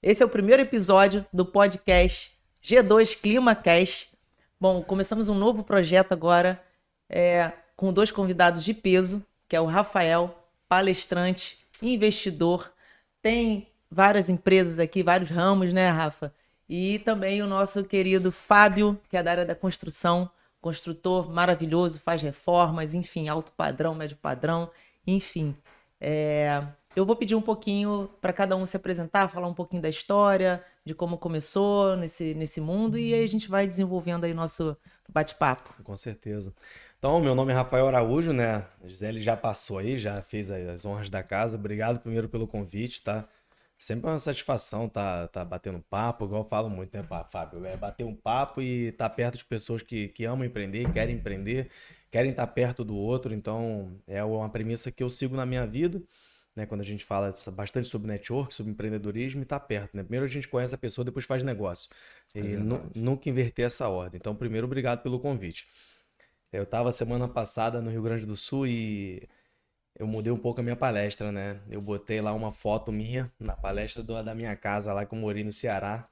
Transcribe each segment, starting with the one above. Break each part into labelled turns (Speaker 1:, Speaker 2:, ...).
Speaker 1: Esse é o primeiro episódio do podcast G2 ClimaCast. Bom, começamos um novo projeto agora com dois convidados de peso, que é o Rafael, palestrante, investidor, tem várias empresas aqui, vários ramos, né, Rafa? E também o nosso querido Fábio, que é da área da construção, construtor maravilhoso, faz reformas, enfim, alto padrão, médio padrão, enfim. Eu vou pedir um pouquinho para cada um se apresentar, falar um pouquinho da história, de como começou nesse mundo, e aí a gente vai desenvolvendo aí nosso bate-papo.
Speaker 2: Com certeza. Então, meu nome é Rafael Araújo, né? A Gisele já passou aí, já fez as honras da casa. Obrigado primeiro pelo convite, tá? Sempre é uma satisfação tá batendo papo, igual eu falo muito, né, Fábio? É bater um papo e estar perto de pessoas que amam empreender, querem estar perto do outro. Então, é uma premissa que eu sigo na minha vida, né? Quando a gente fala bastante sobre network, sobre empreendedorismo, e tá perto, né? Primeiro a gente conhece a pessoa, depois faz negócio. E nunca inverter essa ordem. Então, primeiro, obrigado pelo convite. Eu estava semana passada no Rio Grande do Sul e eu mudei um pouco a minha palestra, né? Eu botei lá uma foto minha na palestra da minha casa lá que eu morei no Ceará,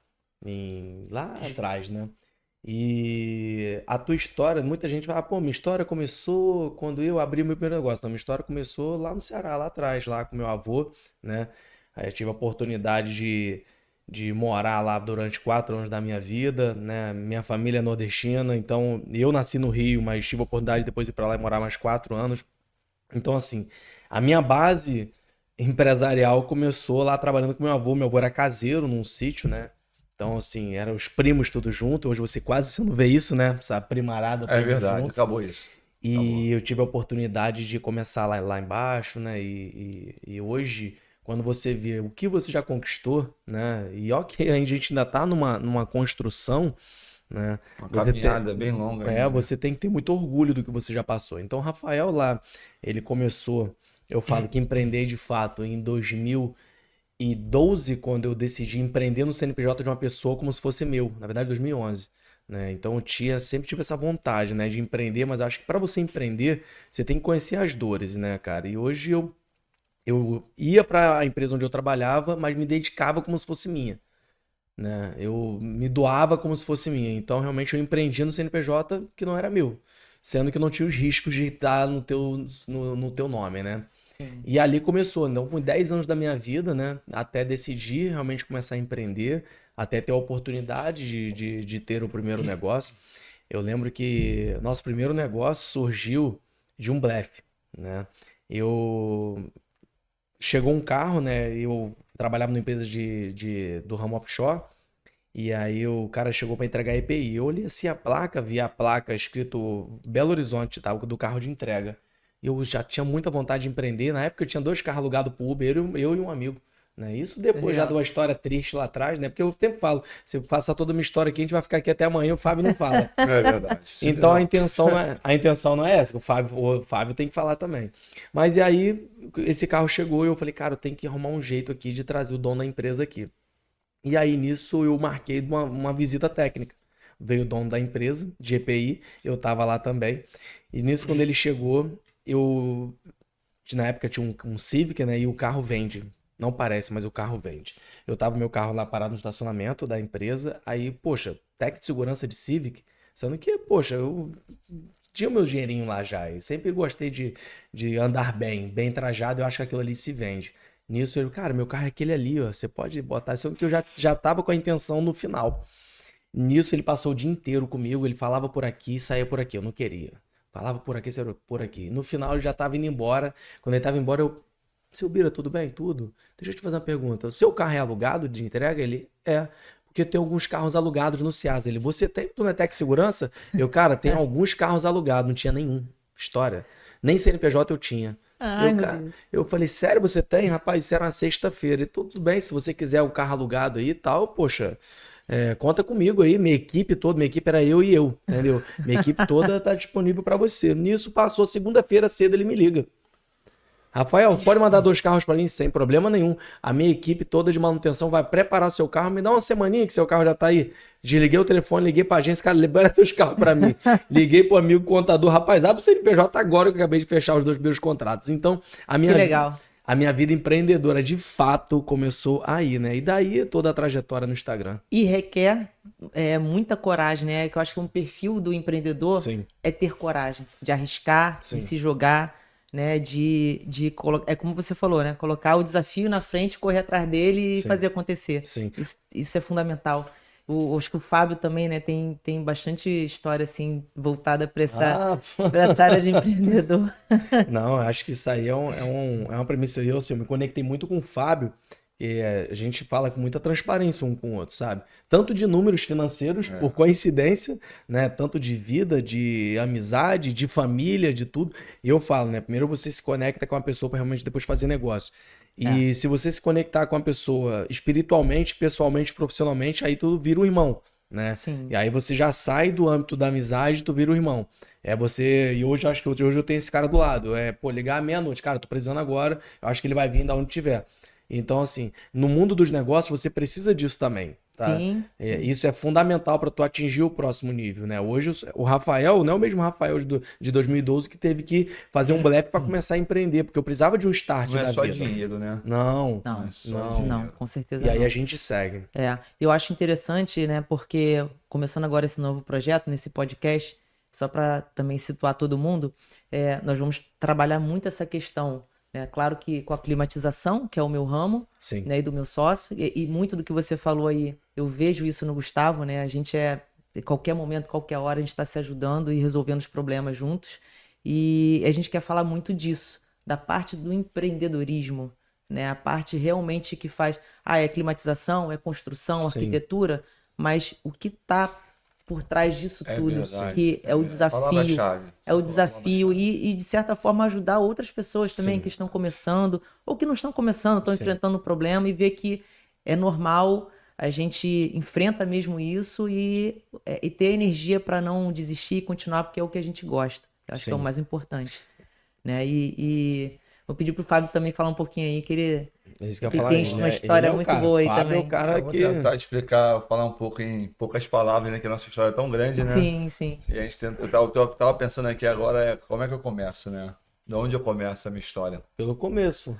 Speaker 2: lá atrás, né? E a tua história, muita gente fala, pô, minha história começou quando eu abri o meu primeiro negócio. Não, minha história começou lá no Ceará, lá atrás, lá com meu avô, né? Aí eu tive a oportunidade de morar lá durante 4 anos da minha vida, né? Minha família é nordestina, então eu nasci no Rio, mas tive a oportunidade de depois ir para lá e morar mais 4 anos. Então, assim, a minha base empresarial começou lá trabalhando com meu avô. Meu avô era caseiro num sítio, né? Então, assim, eram os primos tudo junto. Hoje você não vê isso, né? Essa primarada toda
Speaker 3: É verdade,
Speaker 2: junto.
Speaker 3: acabou isso.
Speaker 2: E eu tive a oportunidade de começar lá embaixo, né? E hoje, quando você vê o que você já conquistou, né? E ok, a gente ainda tá numa construção, né?
Speaker 3: Uma caminhada bem longa ainda, né?
Speaker 2: Você tem que ter muito orgulho do que você já passou. Então, o Rafael lá, ele começou, eu falo que empreender de fato em 2012, quando eu decidi empreender no CNPJ de uma pessoa como se fosse meu, na verdade 2011, né? Então eu sempre tive essa vontade, né, de empreender, mas acho que para você empreender, você tem que conhecer as dores, né, cara? E hoje eu ia para a empresa onde eu trabalhava, mas me dedicava como se fosse minha, né? Eu me doava como se fosse minha. Então realmente eu empreendia no CNPJ que não era meu, sendo que não tinha os riscos de estar no teu nome, né?
Speaker 1: Sim.
Speaker 2: E ali começou. Então, foi 10 anos da minha vida, né? Até decidir realmente começar a empreender, até ter a oportunidade de ter o primeiro negócio. Eu lembro que nosso primeiro negócio surgiu de um blefe, né? Chegou um carro, né? Eu trabalhava numa empresa do ramo offshore. E aí o cara chegou para entregar a EPI. Eu olhei assim a placa, vi a placa escrito Belo Horizonte, tá? Do carro de entrega. Eu já tinha muita vontade de empreender. Na época eu tinha 2 carros alugados pro Uber, eu e um amigo, né? Isso depois já de uma história triste lá atrás, né? Porque eu sempre falo, se eu passar toda a minha história aqui, a gente vai ficar aqui até amanhã, o Fábio não fala.
Speaker 3: É verdade.
Speaker 2: Então a intenção não é essa, o Fábio tem que falar também. Mas e aí esse carro chegou e eu falei, cara, eu tenho que arrumar um jeito aqui de trazer o dono da empresa aqui. E aí nisso eu marquei uma visita técnica. Veio o dono da empresa, de EPI, eu tava lá também. E nisso quando ele chegou, na época tinha um Civic, né? E o carro vende. Não parece, mas o carro vende. Eu tava meu carro lá parado no estacionamento da empresa. Aí, poxa, técnico de segurança de Civic. Sendo que, poxa, eu tinha o meu dinheirinho lá já. E sempre gostei de andar bem trajado. Eu acho que aquilo ali se vende. Nisso, cara, meu carro é aquele ali, ó. Você pode botar. Só que eu já tava com a intenção no final. Nisso, ele passou o dia inteiro comigo. Ele falava por aqui, saía por aqui. Eu não queria. Falava por aqui, por aqui. No final, ele já tava indo embora. Quando ele tava embora, Seu Bira, tudo bem? Tudo? Deixa eu te fazer uma pergunta. O seu carro é alugado de entrega? Ele, é. Porque tem alguns carros alugados no Ceasa. Ele, você tem Tunetec Segurança? Eu, cara, tem alguns carros alugados. Não tinha nenhum. História. Nem CNPJ eu tinha. Eu falei, sério, você tem? Rapaz, isso era uma sexta-feira. E tudo bem, se você quiser o carro alugado aí e tal, poxa... conta comigo aí, minha equipe era eu e eu, entendeu? Minha equipe toda tá disponível para você. Nisso passou, segunda-feira cedo ele me liga. Rafael, pode mandar 2 carros para mim sem problema nenhum. A minha equipe toda de manutenção vai preparar seu carro, me dá uma semaninha que seu carro já tá aí. Desliguei o telefone, liguei pra agência, cara, libera teus carros para mim. Liguei pro amigo contador, rapaz, abre o CNPJ agora que eu acabei de fechar os 2 meus contratos. Então,
Speaker 1: Que legal.
Speaker 2: a minha vida empreendedora de fato começou aí, né? E daí toda a trajetória no Instagram.
Speaker 1: E requer muita coragem, né? Que eu acho que um perfil do empreendedor
Speaker 2: Sim.
Speaker 1: é ter coragem de arriscar,
Speaker 2: Sim.
Speaker 1: de se jogar, né? É como você falou, né? Colocar o desafio na frente, correr atrás dele e
Speaker 2: Sim.
Speaker 1: fazer acontecer.
Speaker 2: Sim.
Speaker 1: Isso é fundamental. Acho que o Fábio também, né, tem bastante história, assim, voltada para essa área de empreendedor.
Speaker 2: Não, acho que isso aí é uma premissa. Eu, assim, eu me conectei muito com o Fábio, que a gente fala com muita transparência um com o outro, sabe? Tanto de números financeiros, por coincidência, né? Tanto de vida, de amizade, de família, de tudo. E eu falo, né? Primeiro você se conecta com a pessoa para realmente depois fazer negócio. E se você se conectar com a pessoa espiritualmente, pessoalmente, profissionalmente, aí tu vira um irmão, né?
Speaker 1: Sim.
Speaker 2: E aí você já sai do âmbito da amizade, tu vira um irmão. E hoje acho que hoje eu tenho esse cara do lado. Ligar à meia-noite, cara, tô precisando agora, eu acho que ele vai vir da onde tiver. Então, assim, no mundo dos negócios você precisa disso também. Tá?
Speaker 1: Sim.
Speaker 2: Isso é fundamental para tu atingir o próximo nível, né? Hoje o Rafael não é o mesmo Rafael de 2012 que teve que fazer um blefe para começar a empreender, porque eu precisava de um start
Speaker 3: da vida. Não é só
Speaker 2: vida.
Speaker 3: dinheiro, né?
Speaker 2: Não,
Speaker 1: com certeza
Speaker 2: não. E aí
Speaker 1: não.
Speaker 2: a gente segue.
Speaker 1: Eu acho interessante, né? Porque começando agora esse novo projeto, nesse podcast, só para também situar todo mundo, nós vamos trabalhar muito essa questão. Claro que com a climatização, que é o meu ramo, né, e do meu sócio, e muito do que você falou aí, eu vejo isso no Gustavo, né? A gente em qualquer momento, qualquer hora, a gente está se ajudando e resolvendo os problemas juntos. E a gente quer falar muito disso, da parte do empreendedorismo, né? A parte realmente que faz, é climatização, é construção, arquitetura, mas o que está por trás disso tudo, que é o desafio, e de certa forma ajudar outras pessoas também que estão começando ou que não estão começando, estão enfrentando o problema e ver que é normal, a gente enfrenta mesmo isso e ter energia para não desistir e continuar, porque é o que a gente gosta. Eu acho que é o mais importante, né? E vou pedir pro Fábio também falar um pouquinho aí, que ele tem uma história muito boa aí também.
Speaker 2: É o cara
Speaker 3: vou tentar explicar, falar um pouco em poucas palavras, né? Que a nossa história é tão grande, né?
Speaker 1: Sim.
Speaker 3: E a gente eu tava pensando aqui agora, como é que eu começo, né? De onde eu começo a minha história?
Speaker 2: Pelo começo.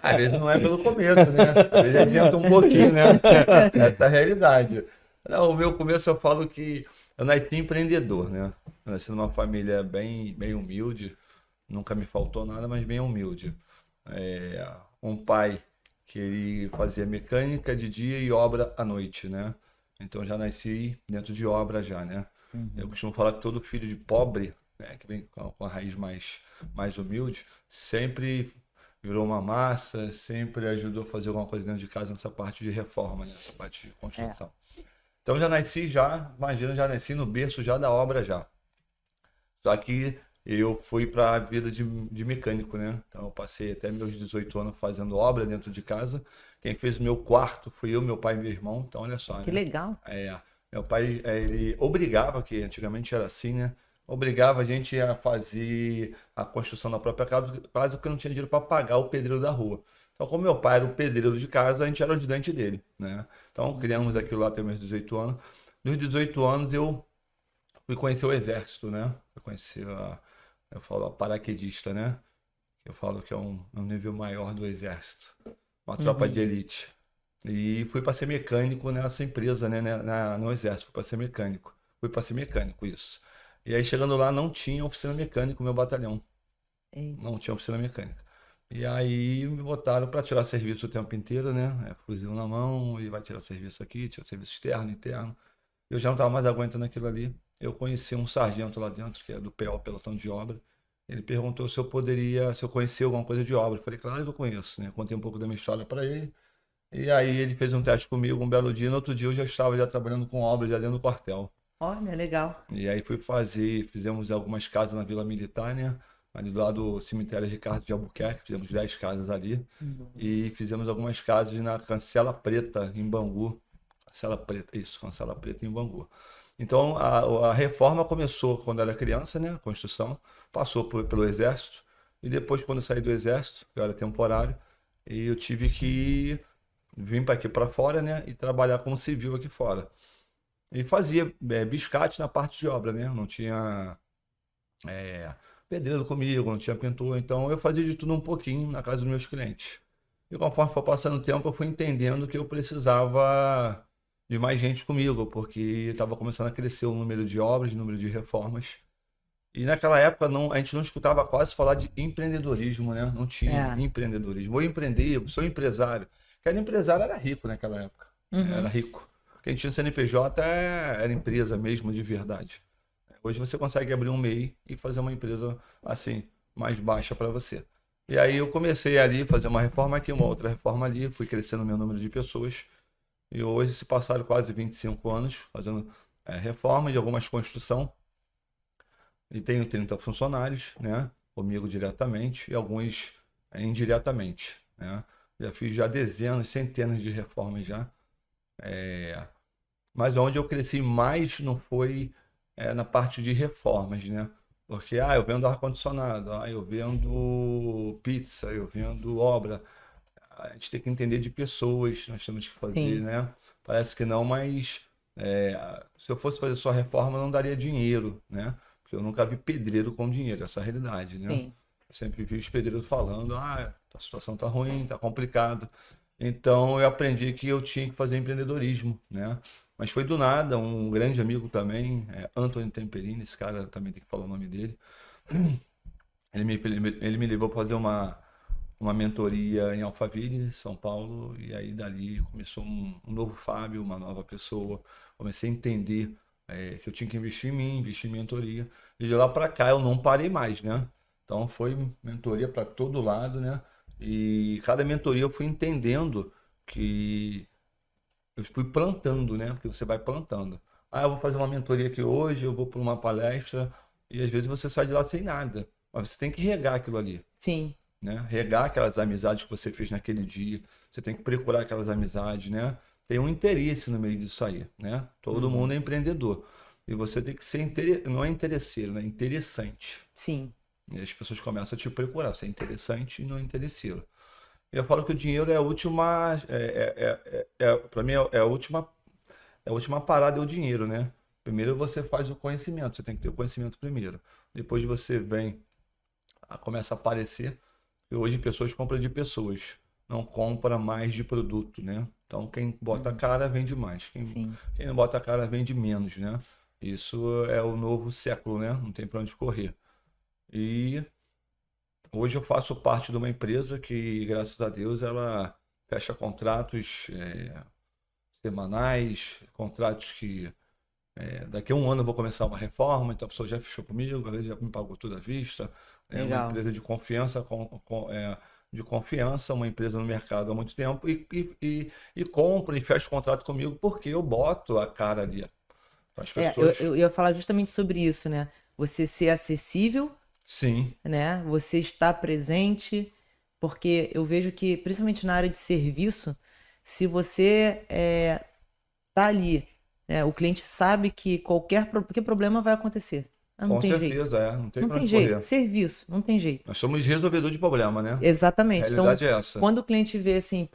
Speaker 3: Às vezes não é pelo começo, né? Às vezes adianta um pouquinho, né? Essa é a realidade. Não, o meu começo eu falo que eu nasci empreendedor, né? Eu nasci numa família bem humilde, nunca me faltou nada, mas bem humilde. Um pai que ele fazia mecânica de dia e obra à noite, né? Então eu já nasci dentro de obra já, né? Eu costumo falar que todo filho de pobre, né, que vem com a raiz mais humilde, sempre virou uma massa, sempre ajudou a fazer alguma coisa dentro de casa nessa parte de reforma, né? Nessa parte de construção. Então já nasci já nasci no berço já da obra já. Só que eu fui para a vida de mecânico, né? Então eu passei até meus 18 anos fazendo obra dentro de casa. Quem fez o meu quarto fui eu, meu pai e meu irmão. Então olha só,
Speaker 1: que legal.
Speaker 3: Meu pai, ele obrigava, que antigamente era assim, né? Obrigava a gente a fazer a construção da própria casa porque não tinha dinheiro para pagar o pedreiro da rua. Então, como meu pai era o pedreiro de casa, a gente era o ajudante dele, né? Então, criamos aquilo lá até meus 18 anos. Nos 18 anos, eu fui conhecer o exército, né? Eu conheci eu falo a paraquedista, né? Eu falo que é um nível maior do exército. Uma tropa de elite. E fui para ser mecânico nessa empresa, né? No exército, fui para ser mecânico. Isso. E aí, chegando lá, não tinha oficina mecânica no meu batalhão. Não tinha oficina mecânica. E aí, me botaram para tirar serviço o tempo inteiro, né? Fuzil na mão, e vai tirar serviço aqui, tira serviço externo, interno. Eu já não estava mais aguentando aquilo ali. Eu conheci um sargento lá dentro, que é do PO, pelotão de obra. Ele perguntou se eu conhecia alguma coisa de obra. Eu falei, claro que eu conheço, né? Contei um pouco da minha história para ele. E aí ele fez um teste comigo um belo dia. No outro dia eu já estava trabalhando com obra já dentro do quartel.
Speaker 1: Olha, legal.
Speaker 3: E aí fizemos algumas casas na Vila Militar, né? Ali do lado do cemitério Ricardo de Albuquerque, fizemos 10 casas ali. E fizemos algumas casas na Cancela Preta, em Bangu. Cancela Preta em Bangu. Então, a reforma começou quando eu era criança, né? A construção. Passou pelo Exército. E depois, quando eu saí do Exército, eu era temporário, e eu tive que vir para aqui para fora, né? E trabalhar como civil aqui fora. E fazia biscate na parte de obra, né? Não tinha... pedreiro comigo, não tinha pintor, então eu fazia de tudo um pouquinho na casa dos meus clientes. E conforme foi passando o tempo, eu fui entendendo que eu precisava de mais gente comigo, porque estava começando a crescer o número de obras, o número de reformas. E naquela época a gente não escutava quase falar de empreendedorismo, né? Não tinha empreendedorismo. Vou empreender, eu sou empresário. Cada empresário era rico naquela época. Era rico. Quem tinha CNPJ era empresa mesmo, de verdade. Hoje você consegue abrir um MEI e fazer uma empresa assim, mais baixa para você. E aí eu comecei ali a fazer uma reforma aqui, uma outra reforma ali, fui crescendo o meu número de pessoas. E hoje se passaram quase 25 anos fazendo reforma de algumas construções. E tenho 30 funcionários, né? Comigo diretamente e alguns indiretamente, né? Já fiz já dezenas, centenas de reformas já. Mas onde eu cresci mais não foi na parte de reformas, né? Porque, eu vendo ar-condicionado, eu vendo pizza, eu vendo obra. A gente tem que entender de pessoas, nós temos que fazer, né? Parece que não, mas se eu fosse fazer só reforma, não daria dinheiro, né? Porque eu nunca vi pedreiro com dinheiro, essa é a realidade, né?
Speaker 1: Sim.
Speaker 3: Eu sempre vi os pedreiros falando, a situação tá ruim, tá complicado. Então eu aprendi que eu tinha que fazer empreendedorismo, né? Mas foi do nada, um grande amigo também, Antônio Temperini, esse cara também tem que falar o nome dele. Ele me levou para fazer uma mentoria em Alphaville, São Paulo, e aí dali começou um novo Fábio, uma nova pessoa. Comecei a entender que eu tinha que investir em mim, investir em mentoria. E de lá para cá eu não parei mais, né? Então foi mentoria para todo lado, né? E cada mentoria eu fui entendendo que eu fui plantando, né? Porque você vai plantando. Eu vou fazer uma mentoria aqui hoje, eu vou para uma palestra, e às vezes você sai de lá sem nada. Mas você tem que regar aquilo ali.
Speaker 1: Sim.
Speaker 3: Né? Regar aquelas amizades que você fez naquele dia. Você tem que procurar aquelas amizades, né? Tem um interesse no meio disso aí, né? Todo mundo é empreendedor. E você tem que ser, não é interesseiro, né? Interessante.
Speaker 1: Sim.
Speaker 3: E as pessoas começam a te procurar. Você é interessante e não é interesseiro. Eu falo que o dinheiro é a última... para mim, a última parada é o dinheiro, né? Primeiro você faz o conhecimento. Você tem que ter o conhecimento primeiro. Depois você começa a aparecer. E hoje pessoas compram de pessoas. Não compra mais de produto, né? Então quem bota a cara vende mais. Quem não bota a cara vende menos, né? Isso é o novo século, né? Não tem para onde correr. E hoje eu faço parte de uma empresa que, graças a Deus, ela fecha contratos semanais, contratos que daqui a um ano eu vou começar uma reforma, então a pessoa já fechou comigo, às vezes já me pagou tudo à vista. É uma empresa de confiança, uma empresa no mercado há muito tempo e compra e fecha o contrato comigo porque eu boto a cara ali. As pessoas...
Speaker 1: eu ia falar justamente sobre isso, né? Você ser acessível,
Speaker 3: sim,
Speaker 1: né? Você estar presente, porque eu vejo que, principalmente na área de serviço, se você tá ali, né? O cliente sabe que qualquer problema vai acontecer. Não
Speaker 3: com
Speaker 1: tem
Speaker 3: certeza,
Speaker 1: jeito.
Speaker 3: não tem
Speaker 1: Não
Speaker 3: pra
Speaker 1: tem
Speaker 3: onde
Speaker 1: jeito.
Speaker 3: correr.
Speaker 1: Serviço, não tem jeito.
Speaker 3: Nós somos resolvedor de problema, né?
Speaker 1: Exatamente.
Speaker 3: A realidade
Speaker 1: Então,
Speaker 3: é essa.
Speaker 1: quando o cliente vê assim,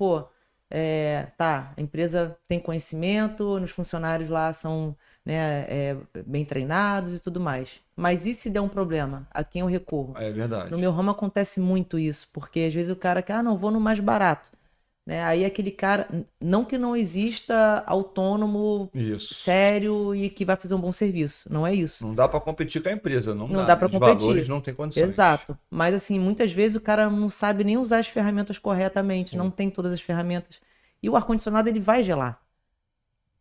Speaker 1: a empresa tem conhecimento, os funcionários lá são, né, bem treinados e tudo mais. Mas e se der um problema? A quem eu recorro?
Speaker 3: É verdade.
Speaker 1: No meu ramo acontece muito isso, porque às vezes o cara quer, não, vou no mais barato. Né? Aí aquele cara, não que não exista autônomo,
Speaker 3: Isso.
Speaker 1: sério e que vai fazer um bom serviço, não é isso.
Speaker 3: Não dá para competir com a empresa, não
Speaker 1: dá para
Speaker 3: Os
Speaker 1: competir.
Speaker 3: valores não tem condições.
Speaker 1: Exato. Mas assim, muitas vezes o cara não sabe nem usar as ferramentas corretamente, não tem todas as ferramentas. E o ar-condicionado ele vai gelar,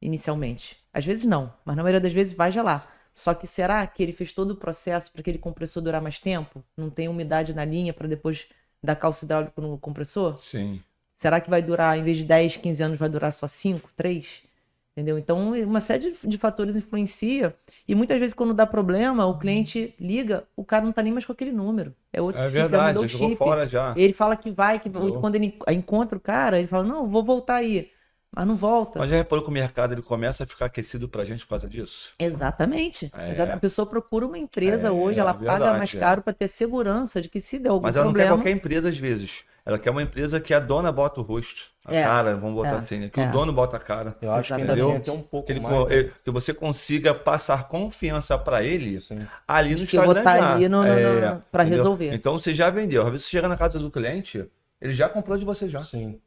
Speaker 1: inicialmente. Às vezes não, mas na maioria das vezes vai gelar. Só que será que ele fez todo o processo para aquele compressor durar mais tempo? Não tem umidade na linha para depois dar calço hidráulico no compressor?
Speaker 3: Sim.
Speaker 1: Será que vai durar, em vez de 10, 15 anos, vai durar só 5, 3? Entendeu? Então, uma série de fatores influencia. E muitas vezes, quando dá problema, o cliente liga, o cara não tá nem mais com aquele número. É outro chip,
Speaker 3: verdade,
Speaker 1: mudou o
Speaker 3: ele jogou
Speaker 1: chip.
Speaker 3: fora já.
Speaker 1: Ele fala que vai, quando ele encontra o cara, ele fala, não, vou voltar aí. Mas não volta.
Speaker 3: Mas já reparou que o mercado ele começa a ficar aquecido pra gente por causa disso?
Speaker 1: Exatamente. A pessoa procura uma empresa hoje, ela paga mais caro para ter segurança de que se der algum
Speaker 3: Mas ela
Speaker 1: problema...
Speaker 3: não quer qualquer empresa às vezes. Ela quer uma empresa que a dona bota o rosto, a cara, vamos botar assim, né? Que o dono bota a cara.
Speaker 2: Eu acho que ainda
Speaker 1: Exatamente.
Speaker 2: tem até um pouco
Speaker 3: Que, ele,
Speaker 2: mais. Né?
Speaker 3: que você consiga passar confiança para ele ali no
Speaker 1: De que eu vou
Speaker 3: Instagram
Speaker 1: estar
Speaker 3: já.
Speaker 1: ali pra
Speaker 3: Entendeu?
Speaker 1: resolver.
Speaker 3: Então você já vendeu. Às vezes você chega na casa do cliente, ele já comprou de você já.
Speaker 2: Sim.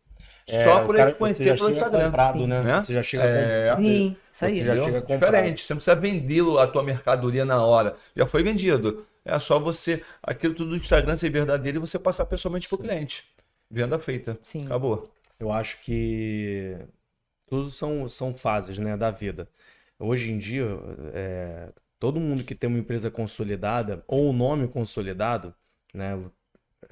Speaker 3: Só por ele te
Speaker 2: você
Speaker 3: conhecer
Speaker 2: já
Speaker 3: pelo
Speaker 2: chega
Speaker 3: Instagram.
Speaker 2: comprado, né?
Speaker 3: Né?
Speaker 2: Você já chega comprado.
Speaker 1: Sim, isso aí.
Speaker 2: Você já chega comprado.
Speaker 3: Diferente, você não precisa vendê-lo a tua mercadoria na hora. Já foi vendido. É só você, aquilo tudo do Instagram ser verdadeiro e você passar pessoalmente pro cliente. Venda feita.
Speaker 1: Sim.
Speaker 3: Acabou.
Speaker 2: Eu acho que tudo são fases, né, da vida. Hoje em dia, todo mundo que tem uma empresa consolidada ou um nome consolidado, né,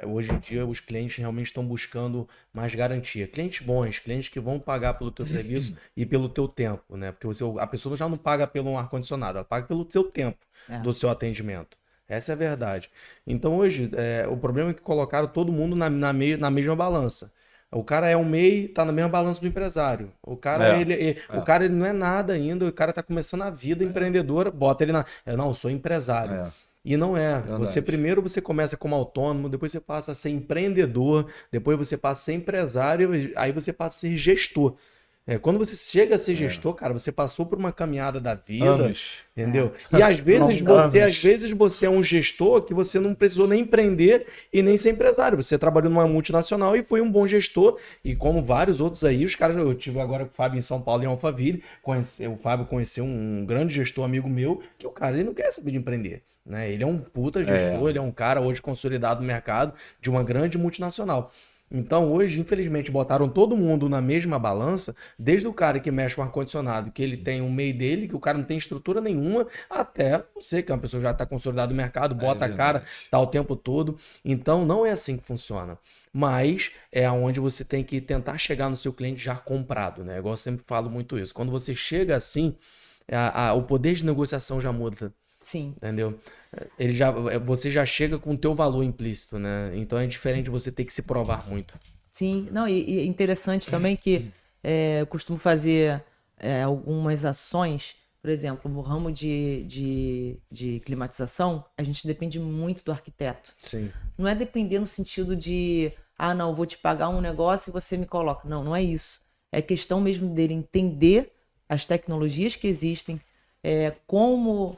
Speaker 2: hoje em dia os clientes realmente estão buscando mais garantia. Clientes bons, clientes que vão pagar pelo teu serviço e pelo teu tempo, né? Porque a pessoa já não paga pelo ar-condicionado, ela paga pelo seu tempo do seu atendimento. Essa é a verdade. Então hoje, o problema é que colocaram todo mundo na mesma balança. O cara é um MEI, tá na mesma balança do empresário. O cara, o cara ele não é nada ainda, o cara tá começando a vida empreendedora, bota ele não, eu sou empresário. E não é.
Speaker 3: Verdade.
Speaker 2: Primeiro você começa como autônomo, depois você passa a ser empreendedor, depois você passa a ser empresário, aí você passa a ser gestor. Quando você chega a ser gestor, cara, você passou por uma caminhada da vida,
Speaker 3: Anos.
Speaker 2: entendeu? E às vezes você é um gestor que você não precisou nem empreender e nem ser empresário. Você trabalhou numa multinacional e foi um bom gestor. E como vários outros aí, os caras, eu tive agora com o Fábio em São Paulo, em Alphaville, o Fábio conheceu um grande gestor amigo meu, que o cara ele não quer saber de empreender. Né? Ele é um puta gestor, ele é um cara hoje consolidado no mercado de uma grande multinacional. Então hoje, infelizmente, botaram todo mundo na mesma balança, desde o cara que mexe com ar-condicionado, que ele tem um MEI dele, que o cara não tem estrutura nenhuma, até você, que é uma pessoa que já está consolidada no mercado, bota a cara, tá o tempo todo. Então não é assim que funciona. Mas é onde você tem que tentar chegar no seu cliente já comprado, né? Igual eu sempre falo muito isso. Quando você chega assim, o poder de negociação já muda.
Speaker 1: Sim.
Speaker 2: Entendeu? Você já chega com o teu valor implícito, né? Então é diferente você ter que se provar muito.
Speaker 1: Sim, não, e interessante também que eu costumo fazer algumas ações, por exemplo, no ramo de climatização, a gente depende muito do arquiteto.
Speaker 2: Sim.
Speaker 1: Não é depender no sentido de, não, vou te pagar um negócio e você me coloca. Não, não é isso. É questão mesmo dele entender as tecnologias que existem, como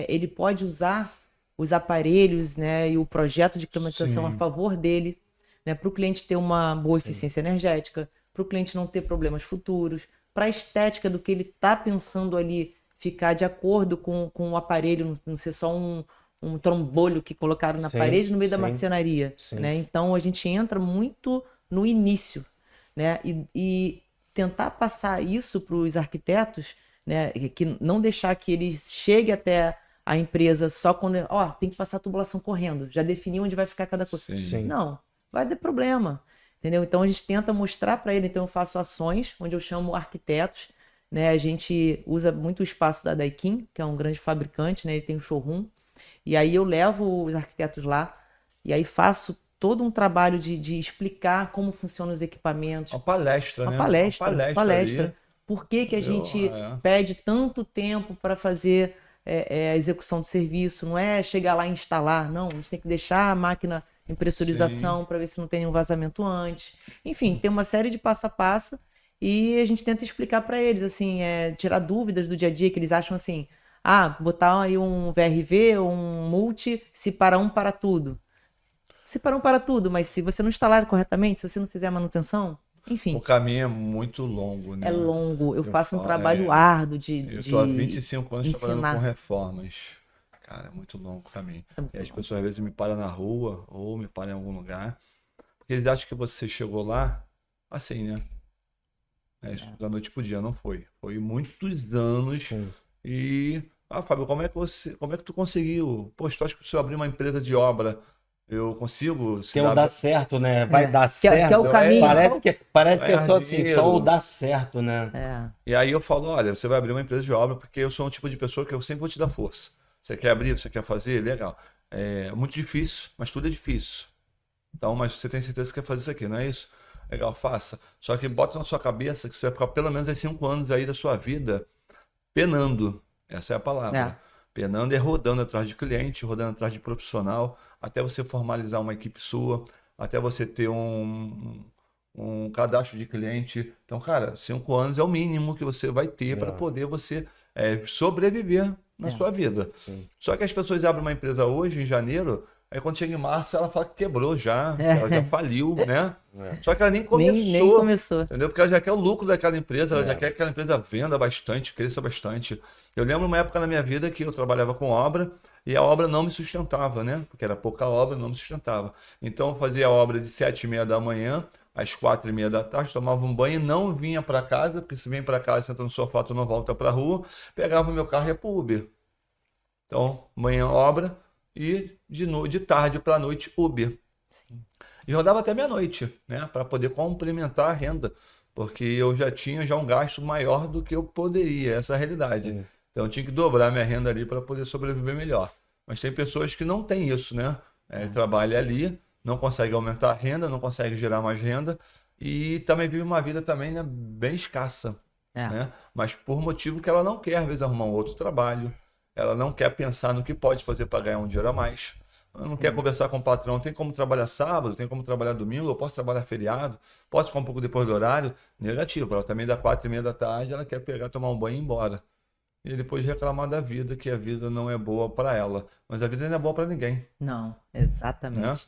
Speaker 1: ele pode usar os aparelhos, né, e o projeto de climatização a favor dele, né, para o cliente ter uma boa eficiência energética, para o cliente não ter problemas futuros, para a estética do que ele está pensando ali ficar de acordo com o aparelho, não ser só um trombolho que colocaram na parede no meio da marcenaria. Né? Então a gente entra muito no início, né, e tentar passar isso para os arquitetos, né, que não deixar que ele chegue até a empresa só quando tem que passar a tubulação correndo, já definiu onde vai ficar cada coisa.
Speaker 2: Sim.
Speaker 1: Não, vai ter problema, entendeu? Então a gente tenta mostrar para ele, então eu faço ações onde eu chamo arquitetos, né? A gente usa muito o espaço da Daikin, que é um grande fabricante, né? Ele tem um showroom, e aí eu levo os arquitetos lá e aí faço todo um trabalho de explicar como funcionam os equipamentos.
Speaker 3: Uma palestra, né?
Speaker 1: Uma palestra. Por que a gente pede tanto tempo para fazer a execução do serviço? Não é chegar lá e instalar, não. A gente tem que deixar a máquina em pressurização para ver se não tem um vazamento antes. Enfim, tem uma série de passo a passo e a gente tenta explicar para eles, assim, tirar dúvidas do dia a dia, que eles acham assim, botar aí um VRV ou um multi, se para um para tudo. Se para um para tudo, mas se você não instalar corretamente, se você não fizer a manutenção, enfim.
Speaker 3: O caminho é muito longo, né?
Speaker 1: É longo. Eu faço um trabalho árduo de
Speaker 3: Eu estou há 25 anos
Speaker 1: ensinar.
Speaker 3: trabalhando com reformas. Cara, é muito longo o caminho. E as pessoas às vezes me param na rua ou me param em algum lugar. Porque eles acham que você chegou lá assim, né? Isso da noite pro dia, não foi. Foi muitos anos.
Speaker 2: Sim.
Speaker 3: E... Fábio, como é que tu conseguiu? Poxa, tu acha que se eu abrir uma empresa de obra, eu consigo...
Speaker 2: Que é o dar certo, né? Vai dar
Speaker 1: Que é
Speaker 2: certo.
Speaker 1: o caminho.
Speaker 2: Parece que eu tô assim,
Speaker 3: dinheiro.
Speaker 2: só o dar certo, né?
Speaker 3: E aí eu falo, olha, você vai abrir uma empresa de obra porque eu sou um tipo de pessoa que eu sempre vou te dar força. Você quer abrir, você quer fazer, legal. É muito difícil, mas tudo é difícil. Então, mas você tem certeza que quer fazer isso aqui, não é isso? Legal, faça. Só que bota na sua cabeça que você vai ficar pelo menos 5 anos aí da sua vida penando. Essa é a palavra. Penando e rodando atrás de cliente, rodando atrás de profissional, até você formalizar uma equipe sua, até você ter um cadastro de cliente. Então, cara, 5 anos é o mínimo que você vai ter para poder você sobreviver na sua vida.
Speaker 2: Sim.
Speaker 3: Só que as pessoas abrem uma empresa hoje, em janeiro, aí quando chega em março, ela fala que quebrou já, ela já faliu, né? Só que ela nem começou.
Speaker 1: Nem começou.
Speaker 3: Entendeu? Porque ela já quer o lucro daquela empresa, ela já quer que aquela empresa venda bastante, cresça bastante. Eu lembro uma época na minha vida que eu trabalhava com obra e a obra não me sustentava, né? Porque era pouca obra, não me sustentava. Então eu fazia a obra de 7h30 da manhã às 4h30 da tarde, tomava um banho, não vinha para casa, porque se vem para casa, senta no sofá, tu não volta para a rua, pegava o meu carro e ia pro Uber. Então, manhã obra e de tarde para noite Uber.
Speaker 1: Sim.
Speaker 3: E rodava até meia-noite, né? Para poder complementar a renda, porque eu já tinha um gasto maior do que eu poderia, essa é a realidade.
Speaker 2: Sim.
Speaker 3: Então eu tinha que dobrar minha renda ali para poder sobreviver melhor. Mas tem pessoas que não têm isso, né? Trabalha ali, não consegue aumentar a renda, não consegue gerar mais renda e também vive uma vida também, né, bem escassa, né? Mas por motivo que ela não quer, às vezes, arrumar um outro trabalho, ela não quer pensar no que pode fazer para ganhar um dinheiro a mais. Ela não quer conversar com o patrão, tem como trabalhar sábado, tem como trabalhar domingo, eu posso trabalhar feriado, posso ficar um pouco depois do horário. Negativo, ela também dá 4h30 da tarde, ela quer pegar, tomar um banho e ir embora. E depois reclamar da vida, que a vida não é boa para ela. Mas a vida não é boa para ninguém.
Speaker 1: Não, exatamente.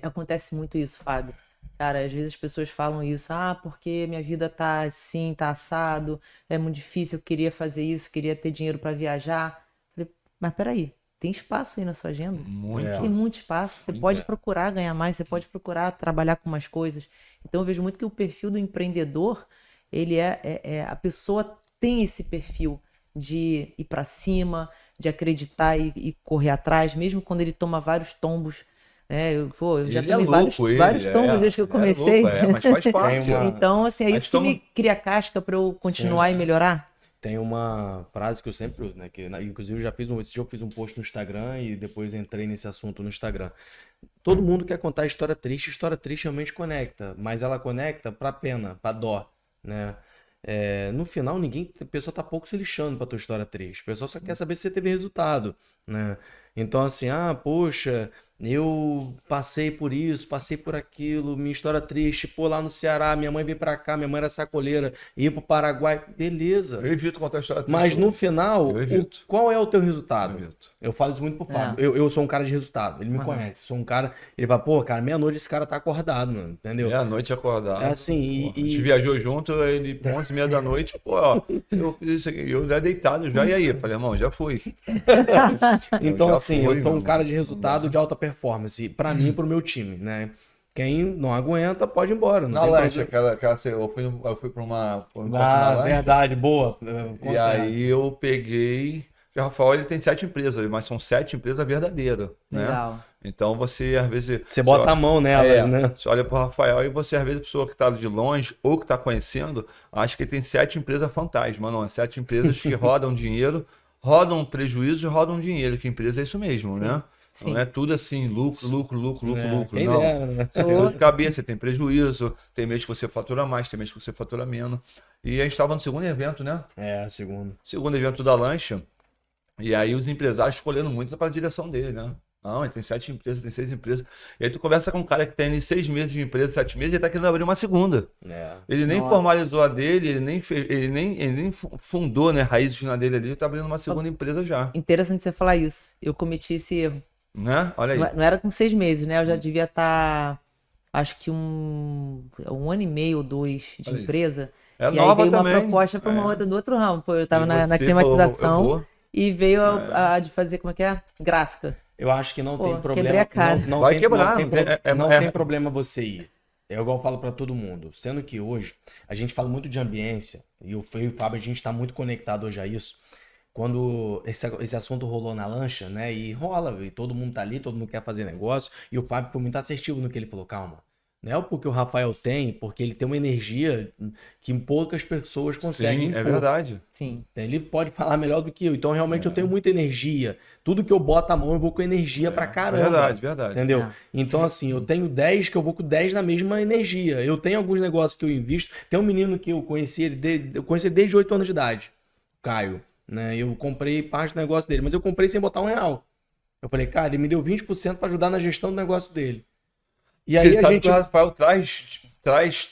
Speaker 1: Acontece muito isso, Fábio. Cara, às vezes as pessoas falam isso, porque minha vida tá assim, tá assado, é muito difícil, eu queria fazer isso, queria ter dinheiro para viajar. Falei, mas peraí, tem espaço aí na sua agenda?
Speaker 3: Muito.
Speaker 1: Tem muito espaço, você pode procurar ganhar mais, você pode procurar trabalhar com mais coisas. Então eu vejo muito que o perfil do empreendedor, ele a pessoa tem esse perfil de ir para cima, de acreditar e correr atrás, mesmo quando ele toma vários tombos. Eu já
Speaker 3: Ele
Speaker 1: tomei vários tombos desde que eu comecei.
Speaker 3: Mas faz parte.
Speaker 1: Então, assim, é isso que me cria casca para eu continuar e melhorar.
Speaker 2: Tem uma frase que eu sempre uso, né? Que, inclusive, esse dia eu fiz um post no Instagram e depois entrei nesse assunto no Instagram. Todo mundo quer contar história triste realmente conecta, mas ela conecta pra pena, pra dó, né? No final, a pessoa tá pouco se lixando pra tua história triste. O pessoal só quer saber se você teve resultado, né? Então, assim, poxa, eu passei por isso, passei por aquilo, minha história triste, lá no Ceará, minha mãe veio pra cá, minha mãe era sacoleira, ia pro Paraguai, beleza.
Speaker 3: Eu evito contar a história triste.
Speaker 2: Mas no final, qual é o teu resultado?
Speaker 3: Eu
Speaker 2: Eu falo isso muito pro Fábio. Eu sou um cara de resultado, ele me conhece. Sou um cara, ele fala, cara, meia-noite esse cara tá acordado, mano, entendeu?
Speaker 3: Meia-noite acordado.
Speaker 2: É assim,
Speaker 3: A gente viajou junto, ele 11h30 da noite, eu fiz isso aqui, eu já deitado já, e aí? Eu falei, irmão, já fui.
Speaker 2: Então, assim, eu sou um cara de resultado de alta performance, pra mim e pro meu time, né? Quem não aguenta, pode ir embora.
Speaker 3: Na lancha, eu fui pra uma
Speaker 2: verdade, boa.
Speaker 3: E aí eu peguei... O Rafael, ele tem 7 empresas, mas são 7 empresas verdadeiras, né?
Speaker 1: Legal.
Speaker 3: Então você, às vezes...
Speaker 2: Você bota a mão nelas, né?
Speaker 3: Você olha pro Rafael e você, às vezes, a pessoa que tá de longe ou que tá conhecendo, acha que ele tem 7 empresas fantasma. Não, é 7 empresas que rodam dinheiro, rodam prejuízo e rodam dinheiro, que empresa é isso mesmo, né?
Speaker 1: Sim.
Speaker 3: Não é tudo assim, lucro, lucro.
Speaker 2: Quem
Speaker 3: Não.
Speaker 2: dera, né?
Speaker 3: Você tem dor de cabeça, você tem prejuízo, tem mês que você fatura mais, tem mês que você fatura menos. E a gente estava no segundo evento, né?
Speaker 2: Segundo.
Speaker 3: Segundo evento da lancha. E aí os empresários escolhendo muito para a direção dele, né? Não, ele tem 7 empresas, tem 6 empresas. E aí tu conversa com um cara que tem ali 6 meses de empresa, 7 meses, ele tá querendo abrir uma segunda. Ele nem formalizou a dele, ele nem fundou, né, raízes na dele ali, ele tá abrindo uma segunda empresa já.
Speaker 1: Interessante você falar isso. Eu cometi esse erro.
Speaker 3: Né? Olha aí.
Speaker 1: Não era com 6 meses, né? Eu já devia estar, acho que um ano e meio ou 2 de empresa.
Speaker 3: É
Speaker 1: e
Speaker 3: nova
Speaker 1: aí veio
Speaker 3: também.
Speaker 1: uma proposta para uma outra do outro ramo. Pô, eu tava
Speaker 3: E
Speaker 1: na
Speaker 3: você
Speaker 1: climatização
Speaker 3: falou,
Speaker 1: e veio a de fazer, como é que é? Gráfica.
Speaker 2: Eu acho que não tem
Speaker 1: quebrei
Speaker 2: problema.
Speaker 1: a cara.
Speaker 3: Vai quebrar.
Speaker 2: Não tem problema você ir. É igual eu falo pra todo mundo. Sendo que hoje, a gente fala muito de ambiência, e o Fábio, a gente tá muito conectado hoje a isso. Quando esse assunto rolou na lancha, né? E rola, e todo mundo tá ali, todo mundo quer fazer negócio. E o Fábio foi muito assertivo no que ele falou. Calma, não é porque o Rafael tem, porque ele tem uma energia que poucas pessoas conseguem.
Speaker 3: Sim, é verdade.
Speaker 1: Sim.
Speaker 2: Ele pode falar melhor do que eu. Então, realmente, eu tenho muita energia. Tudo que eu boto a mão, eu vou com energia pra caramba.
Speaker 3: Verdade.
Speaker 2: Entendeu? Então, assim, eu tenho 10 que eu vou com 10 na mesma energia. Eu tenho alguns negócios que eu invisto. Tem um menino que eu conheci desde 8 anos de idade, Caio. Né? Eu comprei parte do negócio dele, mas eu comprei sem botar R$1. Eu falei, cara, ele me deu 20% para ajudar na gestão do negócio dele. E aí
Speaker 3: Ele
Speaker 2: a
Speaker 3: sabe
Speaker 2: gente...
Speaker 3: que o Rafael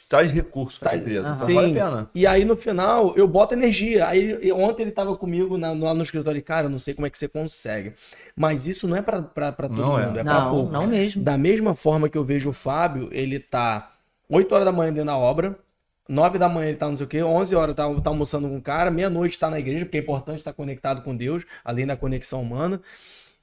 Speaker 3: traz recursos para a empresa. Então vale a pena.
Speaker 2: E aí no final eu boto energia. Aí ontem ele tava comigo lá no escritório, cara, eu não sei como é que você consegue. Mas isso não é pra todo
Speaker 3: Não é.
Speaker 2: mundo, é pra
Speaker 1: Não,
Speaker 2: pouco.
Speaker 1: não mesmo.
Speaker 2: Da mesma forma que eu vejo o Fábio, ele tá 8 horas da manhã dentro da obra, 9 da manhã ele tá não sei o quê, 11 horas tá almoçando com o cara, meia-noite tá na igreja, porque é importante estar conectado com Deus, além da conexão humana.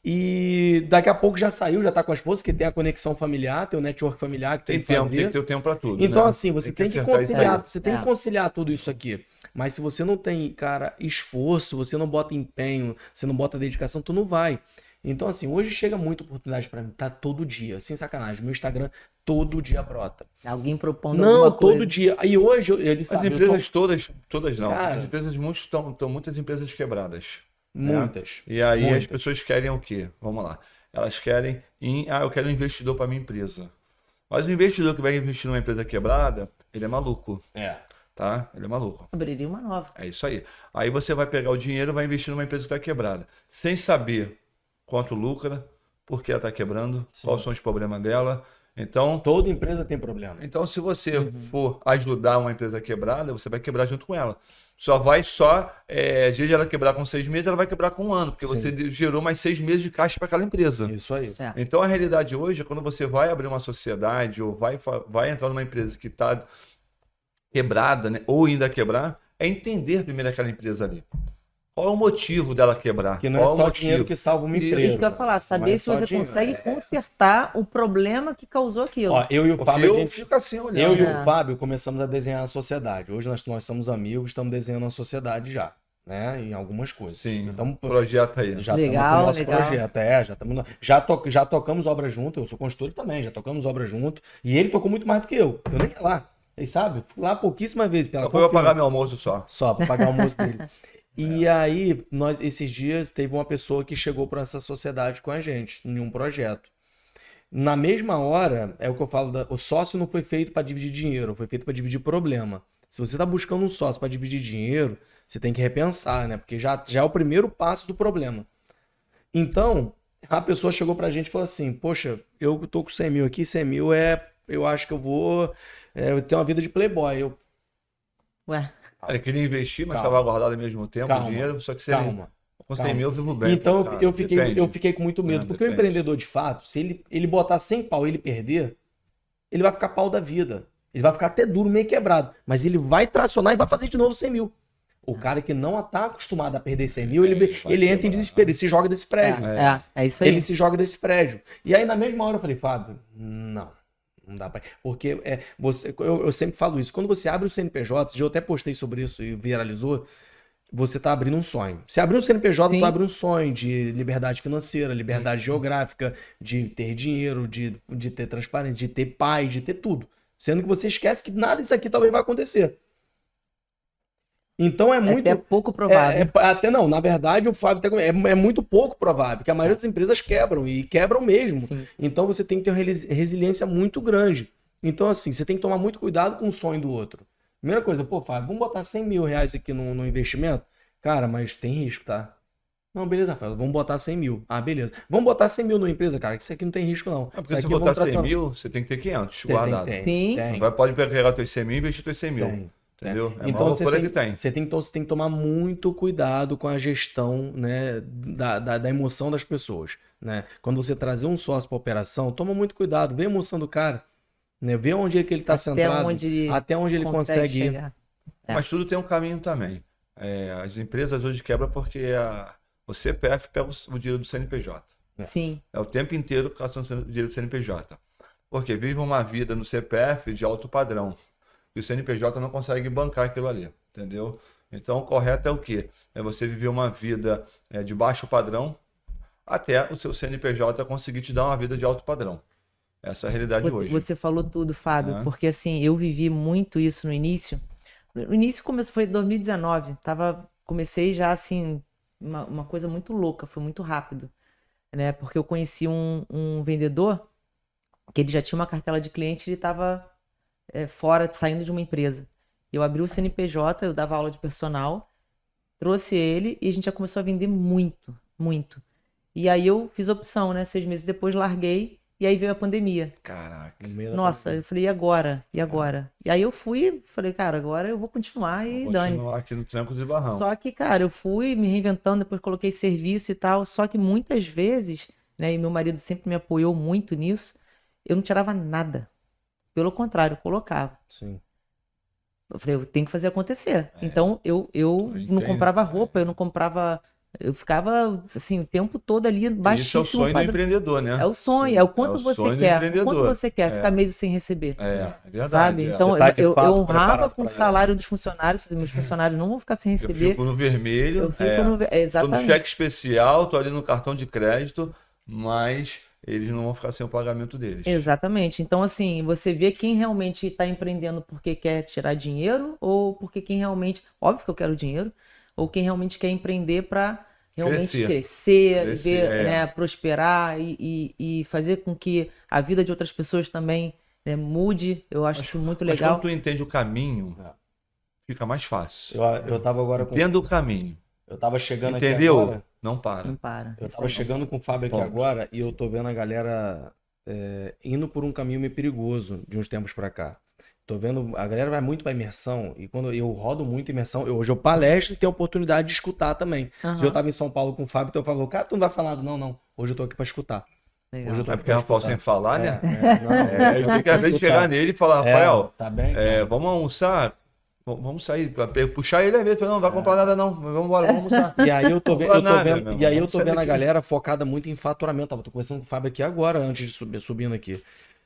Speaker 2: E daqui a pouco já saiu, já tá com a esposa, que tem a conexão familiar, tem o network familiar que tem que
Speaker 3: Tem
Speaker 2: fazer.
Speaker 3: que ter o tempo para tudo.
Speaker 2: Então,
Speaker 3: né?
Speaker 2: assim, você tem que
Speaker 3: acertar isso aí.
Speaker 2: conciliar, você tem
Speaker 1: É.
Speaker 2: que conciliar tudo isso aqui. Mas se você não tem, cara, esforço, você não bota empenho, você não bota dedicação, tu não vai. Então, assim, hoje chega muita oportunidade pra mim, tá todo dia, sem sacanagem. Meu Instagram todo dia brota.
Speaker 1: Alguém propondo
Speaker 2: Não,
Speaker 1: alguma coisa.
Speaker 2: todo dia. Aí hoje ele
Speaker 3: As
Speaker 2: sabe, eu
Speaker 3: empresas todas não.
Speaker 2: Cara.
Speaker 3: As empresas estão muitas empresas quebradas.
Speaker 2: muitas.
Speaker 3: E aí
Speaker 2: Muitas.
Speaker 3: as pessoas querem o quê? Vamos lá. Elas querem, eu quero um investidor para minha empresa. Mas o investidor que vai investir numa empresa quebrada, ele é maluco,
Speaker 2: É.
Speaker 3: tá? Ele é maluco.
Speaker 1: Abriria uma nova.
Speaker 3: É isso aí. Aí você vai pegar o dinheiro e vai investir numa empresa que está quebrada, sem saber quanto lucra, por que ela está quebrando, quais são os problemas dela.
Speaker 2: Toda empresa tem problema.
Speaker 3: Então, se você for ajudar uma empresa quebrada, você vai quebrar junto com ela. Às vezes ela quebrar com 6 meses, ela vai quebrar com 1 ano, porque você gerou mais 6 meses de caixa para aquela empresa.
Speaker 2: Isso aí.
Speaker 1: É.
Speaker 3: Então, a realidade hoje é quando você vai abrir uma sociedade ou vai entrar numa empresa que está quebrada, né, ou ainda quebrar, é entender primeiro aquela empresa ali. Qual é o motivo dela quebrar?
Speaker 2: Que não
Speaker 3: Qual
Speaker 2: é
Speaker 3: o
Speaker 2: só
Speaker 3: motivo?
Speaker 2: dinheiro que salva uma
Speaker 3: Isso.
Speaker 2: empresa.
Speaker 1: Isso que eu ia falar,
Speaker 2: Não
Speaker 1: saber
Speaker 2: é
Speaker 1: se
Speaker 2: só
Speaker 1: você
Speaker 2: dinheiro.
Speaker 1: consegue consertar o problema que causou aquilo.
Speaker 2: Ó, eu e o
Speaker 3: Porque
Speaker 2: Fábio, a
Speaker 3: eu
Speaker 2: gente...
Speaker 3: fico assim olhando.
Speaker 2: Eu e
Speaker 1: É.
Speaker 2: o Fábio começamos a desenhar a sociedade. Hoje nós somos amigos, estamos desenhando a sociedade já, né? Em algumas coisas.
Speaker 3: Sim,
Speaker 2: Então,
Speaker 3: projeto aí.
Speaker 2: já
Speaker 1: Legal,
Speaker 2: estamos com o nosso
Speaker 1: legal.
Speaker 2: projeto. Já tocamos obra junto, eu sou consultor também, já tocamos obra junto. E ele tocou muito mais do que eu. Eu nem ia lá. Vocês sabem? Fui lá pouquíssimas vezes. Pela
Speaker 3: Eu vou pagar
Speaker 2: confiança.
Speaker 3: meu almoço só.
Speaker 2: Só para pagar o almoço dele. E aí, esses dias, teve uma pessoa que chegou para essa sociedade com a gente, em um projeto. Na mesma hora, é o que eu falo, o sócio não foi feito para dividir dinheiro, foi feito para dividir problema. Se você está buscando um sócio para dividir dinheiro, você tem que repensar, né? Porque já é o primeiro passo do problema. Então, a pessoa chegou pra gente e falou assim, poxa, eu tô com 100 mil aqui, 100 mil eu acho que eu vou ter uma vida de playboy.
Speaker 1: Ué,
Speaker 3: Ele queria investir, mas
Speaker 2: Calma.
Speaker 3: estava guardado ao mesmo tempo
Speaker 2: Calma.
Speaker 3: o dinheiro, só que se
Speaker 2: Calma.
Speaker 3: com 100 mil, eu vivo bem.
Speaker 2: Então
Speaker 3: cara.
Speaker 2: eu
Speaker 3: Depende.
Speaker 2: fiquei com muito medo, porque o
Speaker 3: depende.
Speaker 2: empreendedor de fato, se ele botar 100 pau e ele perder, ele vai ficar pau da vida. Ele vai ficar até duro, meio quebrado, mas ele vai tracionar e vai fazer de novo 100 mil. O cara que não está acostumado a perder 100 mil, ele entra em
Speaker 3: quebrar.
Speaker 2: desespero, ele se joga desse prédio.
Speaker 1: é isso aí.
Speaker 2: Ele se joga desse prédio. E aí, na mesma hora, eu falei, Fábio, não dá pra. Porque eu sempre falo isso. Quando você abre o CNPJ, eu até postei sobre isso e viralizou, você tá abrindo um sonho. Se abrir um CNPJ,
Speaker 1: Sim.
Speaker 2: tu abre um sonho de liberdade financeira, liberdade geográfica, de ter dinheiro, de ter transparência, de ter paz, de ter tudo. Sendo que você esquece que nada disso aqui talvez vai acontecer. Então é muito.
Speaker 1: Até pouco provável.
Speaker 2: Até não, na verdade, o Fábio é muito pouco provável, que a maioria das empresas quebram e quebram mesmo.
Speaker 1: Sim.
Speaker 2: Então você tem que ter uma resiliência muito grande. Então, assim, você tem que tomar muito cuidado com o sonho do outro. Primeira coisa, pô, Fábio, vamos botar 100 mil reais aqui no investimento? Cara, mas tem risco, tá? Não, beleza, Fábio, vamos botar 100 mil. Ah, beleza. Vamos botar 100 mil numa empresa, cara, que isso aqui não tem risco, não.
Speaker 3: É porque
Speaker 2: Isso
Speaker 3: se
Speaker 2: aqui
Speaker 3: botar
Speaker 2: vamos
Speaker 3: 100
Speaker 2: tracionar.
Speaker 3: mil, você tem que ter 500
Speaker 2: Tem,
Speaker 3: guardado.
Speaker 1: Sim.
Speaker 2: tem.
Speaker 3: Agora pode pegar teus 100 mil e investir teus 100 mil.
Speaker 2: Tem.
Speaker 3: Entendeu? É
Speaker 2: Então
Speaker 3: uma
Speaker 2: você
Speaker 3: loucura
Speaker 2: tem,
Speaker 3: que tem.
Speaker 2: você tem que tomar muito cuidado com a gestão, né, da emoção das pessoas, né? Quando você trazer um sócio para operação, toma muito cuidado, vê a emoção do cara, né? Vê onde é que ele está centrado, até onde ele consegue ir.
Speaker 1: chegar.
Speaker 3: Mas tudo tem um caminho também. As empresas hoje quebram porque o CPF pega o dinheiro do CNPJ.
Speaker 1: Sim.
Speaker 3: É o tempo inteiro gastando o dinheiro do CNPJ. Porque vive uma vida no CPF de alto padrão. E o CNPJ não consegue bancar aquilo ali, entendeu? Então, o correto é o quê? É você viver uma vida de baixo padrão até o seu CNPJ conseguir te dar uma vida de alto padrão. Essa é a realidade hoje.
Speaker 1: Você falou tudo, Fábio,
Speaker 3: É.
Speaker 1: porque assim, eu vivi muito isso no início. No início foi em 2019, comecei já assim, uma coisa muito louca, foi muito rápido, né? Porque eu conheci um vendedor que ele já tinha uma cartela de cliente, ele estava saindo de uma empresa. Eu abri o CNPJ, eu dava aula de personal, trouxe ele e a gente já começou a vender muito, muito. E aí eu fiz a opção, né? 6 meses depois larguei e aí veio a pandemia.
Speaker 3: Caraca.
Speaker 2: No meio da
Speaker 1: Nossa, eu falei, e agora? E agora? E aí eu fui, falei, cara, agora eu vou continuar e
Speaker 3: Vou
Speaker 1: dane-se.
Speaker 3: continuar aqui no Trancos e Barrão.
Speaker 1: Só que, cara, eu fui me reinventando, depois coloquei serviço e tal, só que muitas vezes, né, e meu marido sempre me apoiou muito nisso, eu não tirava nada. Pelo contrário, eu colocava.
Speaker 2: Sim.
Speaker 1: Eu falei, eu tenho que fazer acontecer. Então, eu não
Speaker 3: entendo.
Speaker 1: comprava roupa, eu não comprava... Eu ficava, assim, o tempo todo ali,
Speaker 3: Esse é o
Speaker 1: baixíssimo
Speaker 3: sonho do
Speaker 1: padrão.
Speaker 3: empreendedor, né?
Speaker 1: É o sonho, é o
Speaker 3: É
Speaker 1: quanto
Speaker 3: o
Speaker 1: você
Speaker 3: sonho do
Speaker 1: quer. O quanto
Speaker 3: empreendedor.
Speaker 1: você quer ficar meses sem receber.
Speaker 3: É verdade.
Speaker 1: Sabe?
Speaker 3: é.
Speaker 1: Então,
Speaker 2: Você tá de
Speaker 1: eu
Speaker 2: fato
Speaker 1: honrava
Speaker 2: preparado
Speaker 1: com o
Speaker 2: pra
Speaker 1: salário dos funcionários, meus funcionários não vão ficar sem
Speaker 3: Eu
Speaker 1: receber.
Speaker 3: fico no vermelho.
Speaker 1: Eu fico no...
Speaker 3: Tô no
Speaker 1: Exatamente.
Speaker 3: cheque especial, tô ali no cartão de crédito, mas eles não vão ficar sem o pagamento deles.
Speaker 1: Exatamente. Então, assim, você vê quem realmente está empreendendo porque quer tirar dinheiro ou porque quem realmente... Óbvio que eu quero dinheiro. Ou quem realmente quer empreender para realmente crescer,
Speaker 3: Crescer,
Speaker 1: ver, né, prosperar e fazer com que a vida de outras pessoas também, né, mude. Eu acho isso muito
Speaker 3: Mas
Speaker 1: legal.
Speaker 3: quando tu entende o caminho, fica mais fácil.
Speaker 2: Eu tava agora com.
Speaker 3: Entenda o caminho.
Speaker 2: Eu tava chegando aqui
Speaker 3: Entendeu?
Speaker 2: agora.
Speaker 3: Não para.
Speaker 1: Não para.
Speaker 2: Eu
Speaker 1: Isso
Speaker 2: tava
Speaker 1: aí.
Speaker 2: chegando com o Fábio aqui
Speaker 3: Ponto.
Speaker 2: agora e eu tô vendo a galera indo por um caminho meio perigoso de uns tempos pra cá. Tô vendo, a galera vai muito pra imersão e quando eu rodo muito imersão, hoje eu palestro e tenho a oportunidade de escutar também.
Speaker 1: Aham.
Speaker 2: Se eu tava em São Paulo com o Fábio, então eu falava, cara, tu não vai falar nada? Não, não. Hoje eu tô aqui pra escutar.
Speaker 1: Legal.
Speaker 2: Hoje eu tô
Speaker 3: É
Speaker 2: aqui
Speaker 3: porque é
Speaker 2: pra
Speaker 3: uma falsa
Speaker 2: escutar.
Speaker 3: sem falar, né?
Speaker 2: Não,
Speaker 3: Eu tenho que às vezes chegar nele e falar, Rafael,
Speaker 2: tá bem?
Speaker 3: vamos almoçar? Vamos sair. Puxar ele às vezes, não vai comprar nada não, vamos embora, vamos almoçar.
Speaker 2: E aí eu tô vendo,
Speaker 3: Não compra nada, meu
Speaker 2: e aí
Speaker 3: irmão.
Speaker 2: eu tô
Speaker 3: Vamos
Speaker 2: vendo a
Speaker 3: sair daqui.
Speaker 2: galera focada muito em faturamento. Tô conversando com o Fábio aqui agora, antes de subindo aqui.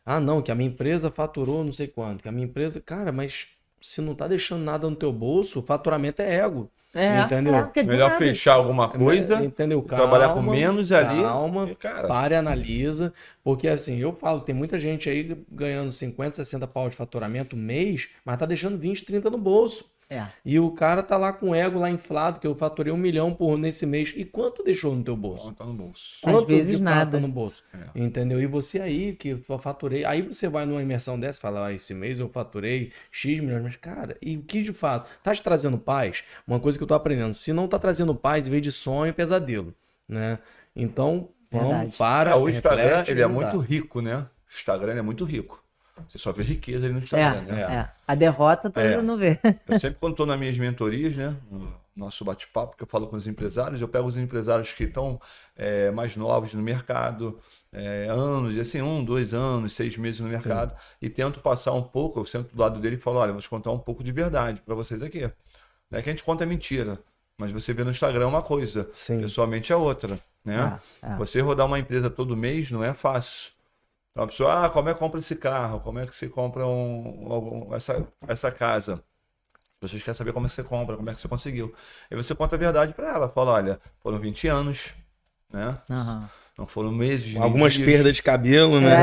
Speaker 2: Ah, não, que a minha empresa faturou não sei quanto, que a minha empresa, cara, mas se não tá deixando nada no teu bolso, faturamento é ego. Entendeu?
Speaker 1: Não quer dizer
Speaker 3: Melhor
Speaker 1: nada.
Speaker 3: fechar alguma coisa,
Speaker 2: Entendeu?
Speaker 3: trabalhar com menos ali.
Speaker 2: Calma,
Speaker 3: E, cara,
Speaker 2: pare e analisa. Porque assim, eu falo, tem muita gente aí ganhando 50, 60 pau de faturamento mês, mas tá deixando 20, 30 no bolso.
Speaker 1: É.
Speaker 2: E o cara tá lá com o ego lá inflado, que eu faturei 1 milhão nesse mês. E quanto deixou no teu bolso?
Speaker 3: tá no bolso.
Speaker 1: Às
Speaker 2: Quanto
Speaker 1: vezes
Speaker 2: de fato
Speaker 1: nada.
Speaker 2: tá no bolso? Entendeu? E você aí, que eu faturei. Aí você vai numa imersão dessa e fala, esse mês eu faturei X milhões. Mas, cara, e o que de fato? Tá te trazendo paz? Uma coisa que eu tô aprendendo. Se não tá trazendo paz, em vez de sonho, é pesadelo. Né? Então, vamos,
Speaker 1: Verdade.
Speaker 2: para.
Speaker 3: O Instagram,
Speaker 2: reflete,
Speaker 3: ele é
Speaker 2: não dá.
Speaker 3: muito rico, né? O Instagram ele é muito rico. Você só vê riqueza ali no Instagram, né?
Speaker 1: É. A derrota todo mundo não vê.
Speaker 3: Eu sempre, quando estou nas minhas mentorias, né, no nosso bate-papo, que eu falo com os empresários, eu pego os empresários que estão mais novos no mercado, anos, assim, 1, 2 anos, 6 meses no mercado, e tento passar um pouco, eu sento do lado dele e falo, olha, vou te contar um pouco de verdade para vocês aqui. Não é que a gente conta mentira, mas você vê no Instagram uma coisa,
Speaker 2: Sim.
Speaker 3: pessoalmente é outra, né? Você rodar uma empresa todo mês não é fácil. Então a pessoa, como é que compra esse carro? Como é que você compra essa casa? As pessoas querem saber como é que você compra, como é que você conseguiu. Aí você conta a verdade para ela. Fala, olha, foram 20 anos, né?
Speaker 1: Aham.
Speaker 3: Não foram meses, nem
Speaker 2: Algumas
Speaker 3: dias.
Speaker 2: perdas de cabelo, né?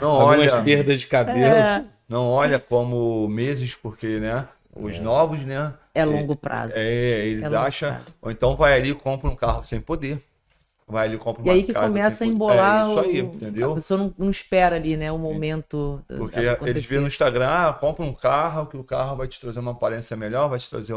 Speaker 3: Não
Speaker 2: Algumas
Speaker 3: olha,
Speaker 2: perdas de cabelo.
Speaker 3: não olha como meses, porque, né? Os novos, né?
Speaker 1: É longo prazo.
Speaker 3: Eles
Speaker 1: É longo
Speaker 3: acham...
Speaker 1: prazo.
Speaker 3: Ou então vai ali e compra um carro sem poder. Vai ali e compra
Speaker 1: E
Speaker 3: uma
Speaker 1: aí que
Speaker 3: casa
Speaker 1: começa a
Speaker 3: sem poder.
Speaker 1: embolar,
Speaker 3: É isso aí,
Speaker 1: a
Speaker 3: entendeu?
Speaker 1: pessoa não espera ali, né, o momento
Speaker 3: Porque
Speaker 1: da
Speaker 3: eles
Speaker 1: acontecer.
Speaker 3: veem no Instagram, compra um carro, que o carro vai te trazer uma aparência melhor, vai te trazer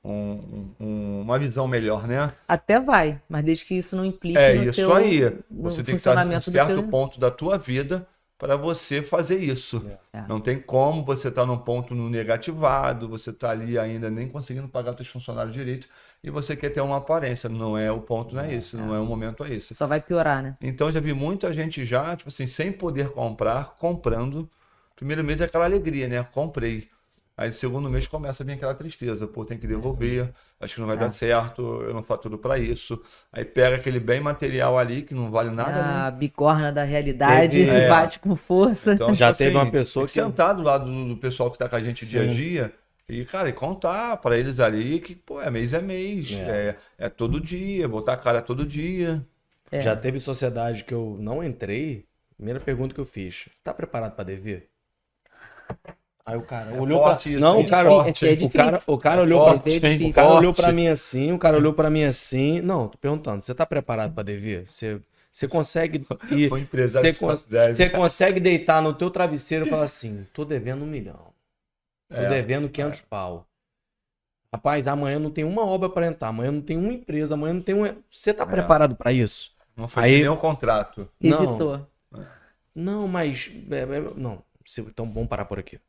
Speaker 3: uma visão melhor, né?
Speaker 1: Até vai, mas desde que isso não implique
Speaker 3: É
Speaker 1: no
Speaker 3: isso
Speaker 1: seu
Speaker 3: aí.
Speaker 1: no
Speaker 3: Você tem que estar em um
Speaker 1: funcionamento do
Speaker 3: certo
Speaker 1: teu...
Speaker 3: ponto da tua vida para você fazer isso.
Speaker 1: É.
Speaker 3: Não tem como você estar num ponto no negativado, você tá ali ainda nem conseguindo pagar seus funcionários direito e você quer ter uma aparência. Não é o ponto, não é esse, não é o momento, é esse.
Speaker 1: Só vai piorar, né?
Speaker 3: Então já vi muita gente já, tipo assim, sem poder comprar, comprando. Primeiro mês é aquela alegria, né? Comprei. Aí no segundo mês começa a vir aquela tristeza. Pô, tem que devolver, acho que não vai dar certo, eu não faturo para isso. Aí pega aquele bem material ali que não vale nada, né?
Speaker 1: A bigorna da realidade
Speaker 2: Teve-
Speaker 1: bate com força.
Speaker 3: Então,
Speaker 2: Já
Speaker 3: tipo
Speaker 2: teve
Speaker 3: assim,
Speaker 2: uma pessoa
Speaker 3: tem que
Speaker 2: que-
Speaker 3: sentar do lado do pessoal que tá com a gente dia a
Speaker 2: Sim.
Speaker 3: dia e, cara, e contar para eles ali que, pô, é mês, é todo dia, botar a cara todo dia.
Speaker 2: Já teve sociedade que eu não entrei. Primeira pergunta que eu fiz: você tá preparado para dever? Aí o cara olhou pra...
Speaker 3: forte isso,
Speaker 2: Não,
Speaker 3: é
Speaker 2: o cara,
Speaker 3: forte.
Speaker 1: É difícil.
Speaker 2: o cara olhou
Speaker 3: Forte,
Speaker 2: pra...
Speaker 1: é difícil.
Speaker 2: O cara olhou
Speaker 3: Forte.
Speaker 2: pra mim assim, o cara olhou pra mim assim. Não, tô perguntando, você tá preparado para dever? Você consegue ir,
Speaker 3: O empresário
Speaker 2: você
Speaker 3: se deve.
Speaker 2: você consegue deitar no teu travesseiro e falar assim: tô devendo 1 milhão. Tô devendo 500 pau. Rapaz, amanhã não tem uma obra para entrar, amanhã não tem uma empresa, amanhã não tem um... Você tá preparado para isso?
Speaker 3: Não fez
Speaker 2: Aí-
Speaker 3: nenhum contrato.
Speaker 2: Não.
Speaker 1: Hesitou.
Speaker 2: Não, mas... não, então vamos parar por aqui.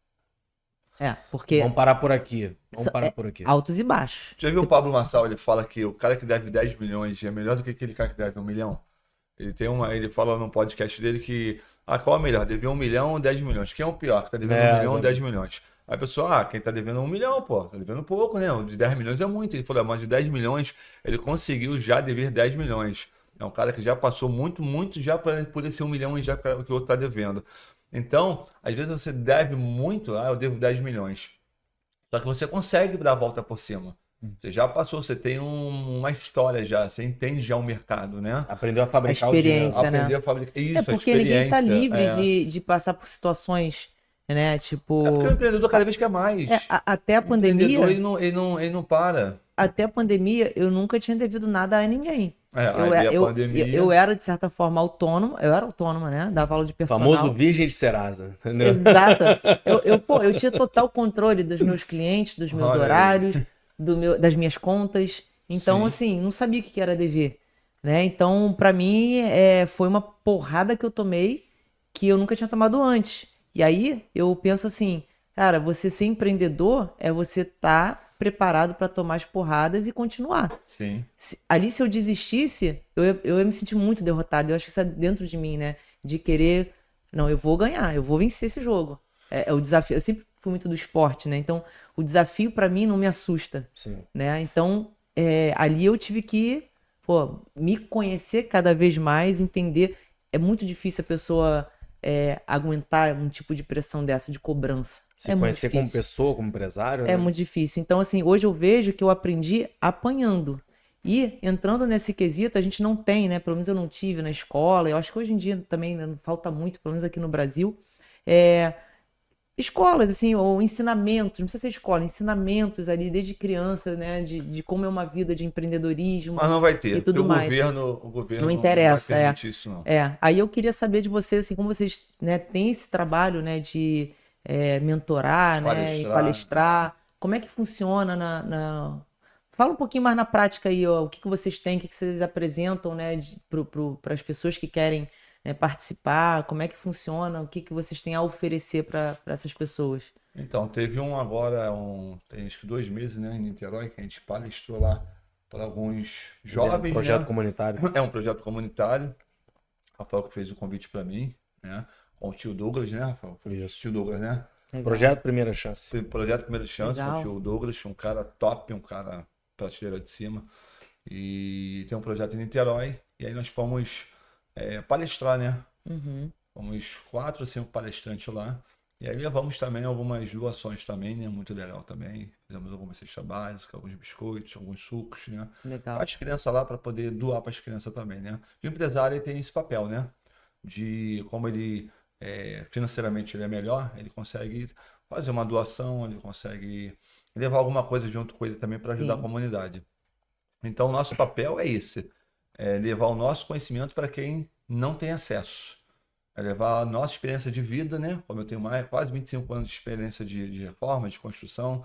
Speaker 1: Porque
Speaker 2: Vamos parar por aqui. Vamos
Speaker 1: Isso
Speaker 2: parar
Speaker 1: é
Speaker 2: por aqui.
Speaker 1: altos e baixos.
Speaker 3: Já viu o Pablo Marçal? Ele fala que o cara que deve 10 milhões é melhor do que aquele cara que deve 1 milhão. Ele fala num podcast dele que qual é melhor? Dever 1 milhão ou 10 milhões? Quem é o pior? Que tá devendo 1 milhão ou 10 milhões? Aí a pessoa, quem tá devendo 1 milhão, pô, tá devendo pouco, né? O de 10 milhões é muito. Ele falou, mas de 10 milhões ele conseguiu já dever 10 milhões. É um cara que já passou muito já por esse 1 milhão e já que o outro tá devendo. Então, às vezes você deve muito, eu devo 10 milhões. Só que você consegue dar a volta por cima. Você já passou, você tem uma história já, você entende já o mercado, né?
Speaker 2: Aprendeu a fabricar
Speaker 1: A
Speaker 2: o dinheiro.
Speaker 1: experiência. Né?
Speaker 3: Aprender a fabricar. Isso, a
Speaker 1: Porque ninguém tá
Speaker 3: experiência,
Speaker 1: livre de passar por situações, né? Tipo.
Speaker 3: porque o empreendedor cada vez quer mais.
Speaker 1: Até a
Speaker 3: O empreendedor,
Speaker 1: pandemia.
Speaker 3: ele não para.
Speaker 1: Até a pandemia, eu nunca tinha devido nada a ninguém.
Speaker 3: Aí veio a pandemia.
Speaker 1: Eu era, de certa forma, autônoma. Eu era autônoma, né? Dava aula de personal.
Speaker 2: Famoso virgem de Serasa. Entendeu?
Speaker 1: Exato. Eu tinha total controle dos meus clientes, dos meus
Speaker 3: Olha aí.
Speaker 1: horários, das minhas contas. Então,
Speaker 3: Sim.
Speaker 1: assim, não sabia o que era dever. Né? Então, pra mim, foi uma porrada que eu tomei que eu nunca tinha tomado antes. E aí, eu penso assim, cara, você ser empreendedor é você estar preparado para tomar as porradas e continuar.
Speaker 3: Sim.
Speaker 1: Ali, se eu desistisse, eu ia me sentir muito derrotado. Eu acho que isso é dentro de mim, né? De querer, não, eu vou ganhar, eu vou vencer esse jogo. É o desafio. Eu sempre fui muito do esporte, né? Então, o desafio para mim não me assusta.
Speaker 2: Sim.
Speaker 1: Né? Então, ali eu tive que, me conhecer cada vez mais, entender. É muito difícil a pessoa aguentar um tipo de pressão dessa, de cobrança.
Speaker 2: Se conhecer como pessoa, como empresário, né?
Speaker 1: É muito difícil. Então, assim, hoje eu vejo que eu aprendi apanhando. E entrando nesse quesito, a gente não tem, né? Pelo menos eu não tive na escola. Eu acho que hoje em dia também, né, falta muito, pelo menos aqui no Brasil. Escolas, assim, ou ensinamentos, não precisa ser escola, ensinamentos ali desde criança, né? De como é uma vida de empreendedorismo.
Speaker 3: Mas não vai ter.
Speaker 1: E tudo mais.
Speaker 3: O governo
Speaker 1: Não interessa,
Speaker 3: vai permitir isso, não.
Speaker 1: Aí eu queria saber de vocês, assim, como vocês, né, têm esse trabalho, né, de mentorar, né, e palestrar. Como é que funciona Fala um pouquinho mais na prática aí, ó, o que vocês têm, o que vocês apresentam, né, para as pessoas que querem, né, participar, como é que funciona, o que vocês têm a oferecer para essas pessoas.
Speaker 3: Então, teve agora, tem acho que 2 meses, né, em Niterói, que a gente palestrou lá para alguns jovens.
Speaker 2: Projeto
Speaker 3: né?
Speaker 2: comunitário.
Speaker 3: É um projeto comunitário. Rafael que fez o convite para mim, né? Com o tio Douglas, né, Rafael? Foi o tio Douglas, né?
Speaker 1: Legal.
Speaker 2: Projeto Primeira Chance.
Speaker 3: Foi o projeto Primeira Chance, com
Speaker 1: Legal.
Speaker 3: o tio Douglas, um cara top, um cara prateleira de cima. E tem um projeto em Niterói. E aí nós fomos palestrar, né?
Speaker 1: Uhum.
Speaker 3: Fomos 4 ou 5 palestrantes lá. E aí levamos também algumas doações também, né? Muito legal também. Fizemos algumas cestas básicas, alguns biscoitos, alguns sucos, né?
Speaker 1: Legal.
Speaker 3: Para as crianças lá, para poder doar para as crianças também, né? E o empresário ele tem esse papel, né? De como ele financeiramente ele é melhor, ele consegue fazer uma doação, ele consegue levar alguma coisa junto com ele também para ajudar a comunidade. Então, o nosso papel é esse. É levar o nosso conhecimento para quem não tem acesso. É levar a nossa experiência de vida, né? Como eu tenho quase 25 anos de experiência de reforma, de construção,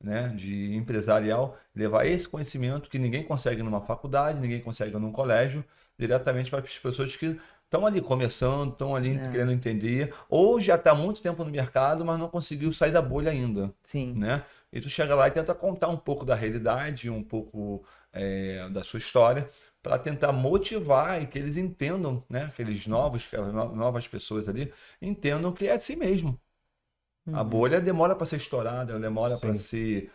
Speaker 3: né? De empresarial, levar esse conhecimento que ninguém consegue numa faculdade, ninguém consegue num colégio, diretamente para as pessoas que estão ali começando, estão ali querendo entender, ou já está há muito tempo no mercado, mas não conseguiu sair da bolha ainda.
Speaker 1: Sim.
Speaker 3: Né? E tu chega lá e tenta contar um pouco da realidade, um pouco da sua história, para tentar motivar e que eles entendam, né? Aquelas novas pessoas ali, entendam que é assim mesmo. A bolha demora para ser estourada, ela demora para ser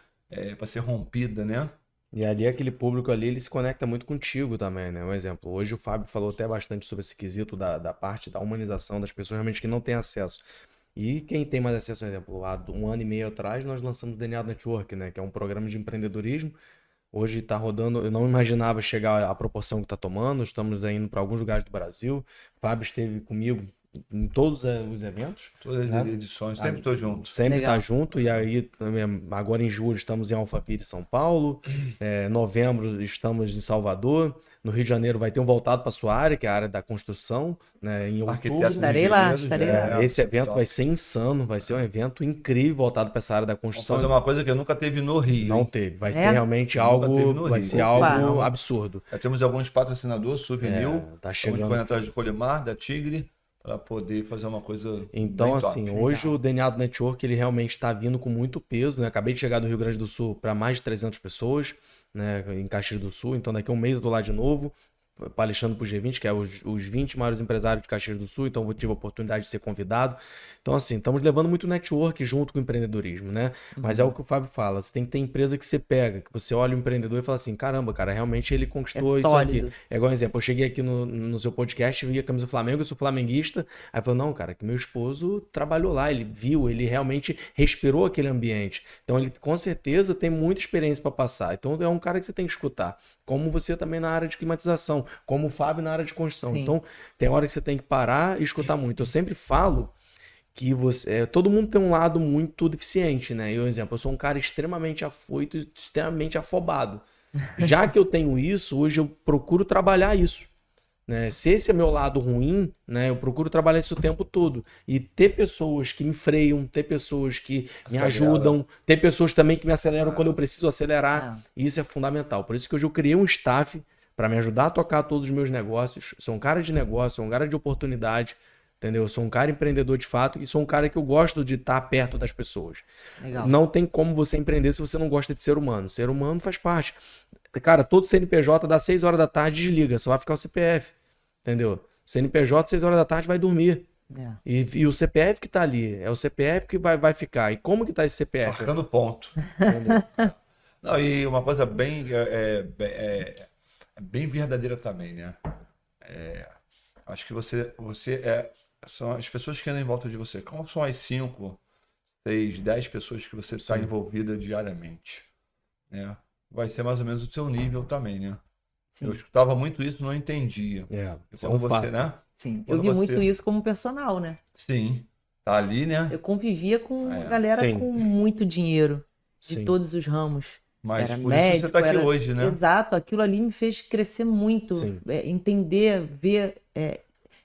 Speaker 3: rompida, né?
Speaker 2: E ali aquele público ali, ele se conecta muito contigo também, né? Um exemplo, hoje o Fábio falou até bastante sobre esse quesito da parte da humanização das pessoas realmente que não têm acesso. E quem tem mais acesso, por exemplo, há 1 ano e meio atrás nós lançamos o DNA Network, né? Que é um programa de empreendedorismo. Hoje está rodando, eu não imaginava chegar à proporção que está tomando, estamos indo para alguns lugares do Brasil. O Fábio esteve comigo em todos os eventos.
Speaker 3: Todas as edições, sempre estou junto.
Speaker 2: Sempre
Speaker 1: Legal.
Speaker 2: tá junto. E aí, agora em julho, estamos em Alphaville, São Paulo. Novembro, estamos em Salvador. No Rio de Janeiro vai ter um voltado para sua área, que é a área da construção, né? Em outubro.
Speaker 3: Arquitetos,
Speaker 1: Estarei lá,
Speaker 3: engenheiros,
Speaker 1: estarei lá.
Speaker 2: Esse evento
Speaker 3: top.
Speaker 2: vai ser insano, vai ser um evento incrível voltado para essa área da
Speaker 3: Vamos
Speaker 2: construção.
Speaker 3: fazer uma coisa que eu nunca teve no Rio.
Speaker 2: Não
Speaker 3: hein?
Speaker 2: teve, vai
Speaker 1: É?
Speaker 2: ter realmente
Speaker 3: Nunca teve
Speaker 2: algo,
Speaker 3: no
Speaker 2: vai
Speaker 3: Rio.
Speaker 2: ser
Speaker 1: Opa.
Speaker 2: algo absurdo.
Speaker 3: Já temos alguns patrocinadores, Souvenir,
Speaker 2: Tá
Speaker 3: estamos
Speaker 2: chegando.
Speaker 3: correndo atrás de Colimar, da Tigre, para poder fazer uma coisa
Speaker 2: Então,
Speaker 3: bem top.
Speaker 2: assim, hoje o DNA do Network, ele realmente está vindo com muito peso, né? Acabei de chegar do Rio Grande do Sul para mais de 300 pessoas, né? Em Caxias do Sul. Então, daqui a um mês eu tô lá de novo, palestrando para o G20, que é os 20 maiores empresários de Caxias do Sul. Então, eu tive a oportunidade de ser convidado. Então, assim, estamos levando muito network junto com o empreendedorismo, né? Mas é o que o Fábio fala, você tem que ter empresa que você pega, que você olha o empreendedor e fala assim, caramba, cara, realmente ele conquistou isso
Speaker 1: sólido.
Speaker 2: aqui. É igual um exemplo, eu cheguei aqui no seu podcast, vi a camisa do Flamengo, eu sou flamenguista, aí falou, não, cara, que meu esposo trabalhou lá, ele viu, ele realmente respirou aquele ambiente. Então, ele com certeza tem muita experiência para passar. Então, é um cara que você tem que escutar. Como você também na área de climatização, como o Fábio na área de construção.
Speaker 1: Sim.
Speaker 2: Então, tem hora que você tem que parar e escutar muito. Eu sempre falo que todo mundo tem um lado muito deficiente, né? Eu, exemplo, eu sou um cara extremamente afoito, extremamente afobado. Já que eu tenho isso, hoje eu procuro trabalhar isso, né? Se esse é meu lado ruim, né, eu procuro trabalhar isso o tempo todo. E ter pessoas que me freiam, ter pessoas que me
Speaker 3: Acelera.
Speaker 2: ajudam, ter pessoas também que me aceleram quando eu preciso acelerar.
Speaker 1: Ah.
Speaker 2: Isso é fundamental. Por isso que hoje eu criei um staff para me ajudar a tocar todos os meus negócios. Sou um cara de negócio, sou um cara de oportunidade, entendeu? Eu sou um cara empreendedor de fato e sou um cara que eu gosto de estar perto das pessoas.
Speaker 1: Legal.
Speaker 2: Não tem como você empreender se você não gosta de ser humano. Ser humano faz parte. Cara, todo CNPJ dá 6 horas da tarde desliga, só vai ficar o CPF, entendeu? CNPJ 6 horas da tarde vai dormir.
Speaker 1: É.
Speaker 2: E o CPF que tá ali, é o CPF que vai ficar. E como que tá esse CPF?
Speaker 3: Marcando ponto. Não, e uma coisa bem verdadeira também, né? Acho que você são as pessoas que andam em volta de você. Como são as 5, 6, 10 pessoas que você está envolvida diariamente, né? Vai ser mais ou menos o seu nível também, né?
Speaker 1: Sim.
Speaker 3: Eu escutava muito isso, não entendia.
Speaker 2: É,
Speaker 3: E
Speaker 2: isso é
Speaker 3: quando
Speaker 2: um
Speaker 3: você,
Speaker 2: fato.
Speaker 3: né?
Speaker 1: Sim.
Speaker 3: Quando
Speaker 1: Eu vi
Speaker 3: você-
Speaker 1: muito isso como personal, né?
Speaker 3: Sim. Tá ali, né?
Speaker 1: Eu convivia com
Speaker 3: É,
Speaker 1: galera
Speaker 2: sim.
Speaker 1: com muito dinheiro, de
Speaker 2: Sim.
Speaker 1: todos os ramos.
Speaker 3: Mas
Speaker 1: Era
Speaker 3: por isso
Speaker 1: médico,
Speaker 3: você tá aqui
Speaker 1: era...
Speaker 3: hoje, né?
Speaker 1: Exato, aquilo ali me fez crescer muito,
Speaker 2: Sim.
Speaker 1: entender, ver,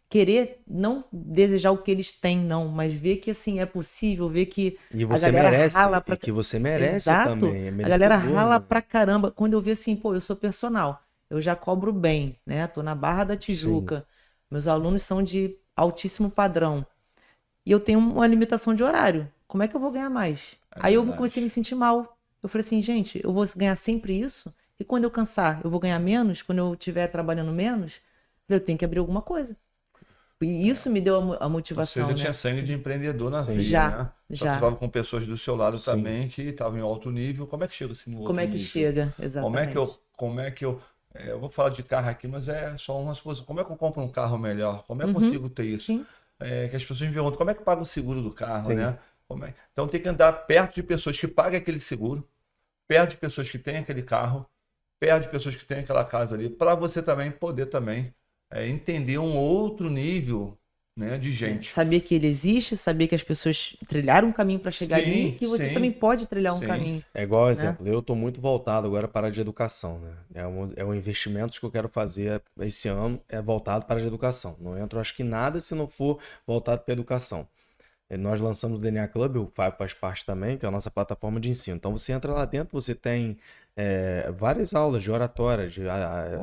Speaker 1: querer, não desejar o que eles têm, não, mas ver que assim é possível, ver que
Speaker 2: E
Speaker 1: a
Speaker 2: você
Speaker 1: galera
Speaker 2: merece,
Speaker 1: rala pra...
Speaker 2: e que você merece
Speaker 1: Exato,
Speaker 2: também. É
Speaker 1: a galera
Speaker 2: merecedor,
Speaker 1: rala
Speaker 2: né?
Speaker 1: pra caramba. Quando eu vi assim, pô, eu sou personal, eu já cobro bem, né? Tô na Barra da Tijuca, meus alunos são de altíssimo padrão e eu tenho uma limitação de horário. Como é que eu vou ganhar mais? Aí eu
Speaker 3: verdade.
Speaker 1: comecei a me sentir mal. Eu falei assim, gente, eu vou ganhar sempre isso? E quando eu cansar, eu vou ganhar menos? Quando eu estiver trabalhando menos? Eu tenho que abrir alguma coisa. E isso me deu a
Speaker 3: Você
Speaker 1: motivação,
Speaker 3: já
Speaker 1: né?
Speaker 3: tinha sangue de empreendedor na
Speaker 2: Sim.
Speaker 3: vida,
Speaker 1: Já,
Speaker 3: né? Só
Speaker 1: já.
Speaker 3: que estava com pessoas do seu lado
Speaker 2: Sim.
Speaker 3: também que estavam em alto nível. Como é que chega assim no alto
Speaker 1: Como é que
Speaker 3: nível?
Speaker 1: chega? Exatamente.
Speaker 3: Como é que eu vou falar de carro aqui, mas é só uma suposição. Como é que eu compro um carro melhor? Como é que eu consigo ter isso?
Speaker 1: Sim.
Speaker 3: Que as pessoas me perguntam, como é que eu pago o seguro do carro,
Speaker 2: Sim.
Speaker 3: né? Então tem que andar perto de pessoas que pagam aquele seguro, perto de pessoas que têm aquele carro, perto de pessoas que têm aquela casa ali, para você também poder também entender um outro nível, né, de gente.
Speaker 1: Saber que ele existe, saber que as pessoas trilharam um caminho para chegar
Speaker 3: Sim,
Speaker 1: ali, que você
Speaker 3: sim.
Speaker 1: também pode trilhar um
Speaker 3: Sim.
Speaker 1: caminho.
Speaker 2: É igual exemplo, eu estou muito voltado agora para a área de educação, né? É um investimento que eu quero fazer esse ano, é voltado para a área de educação. Não entro, acho que nada se não for voltado para a educação. Nós lançamos o DNA Club, o Fábio faz parte também, que é a nossa plataforma de ensino. Então você entra lá dentro, você tem várias aulas de oratória, de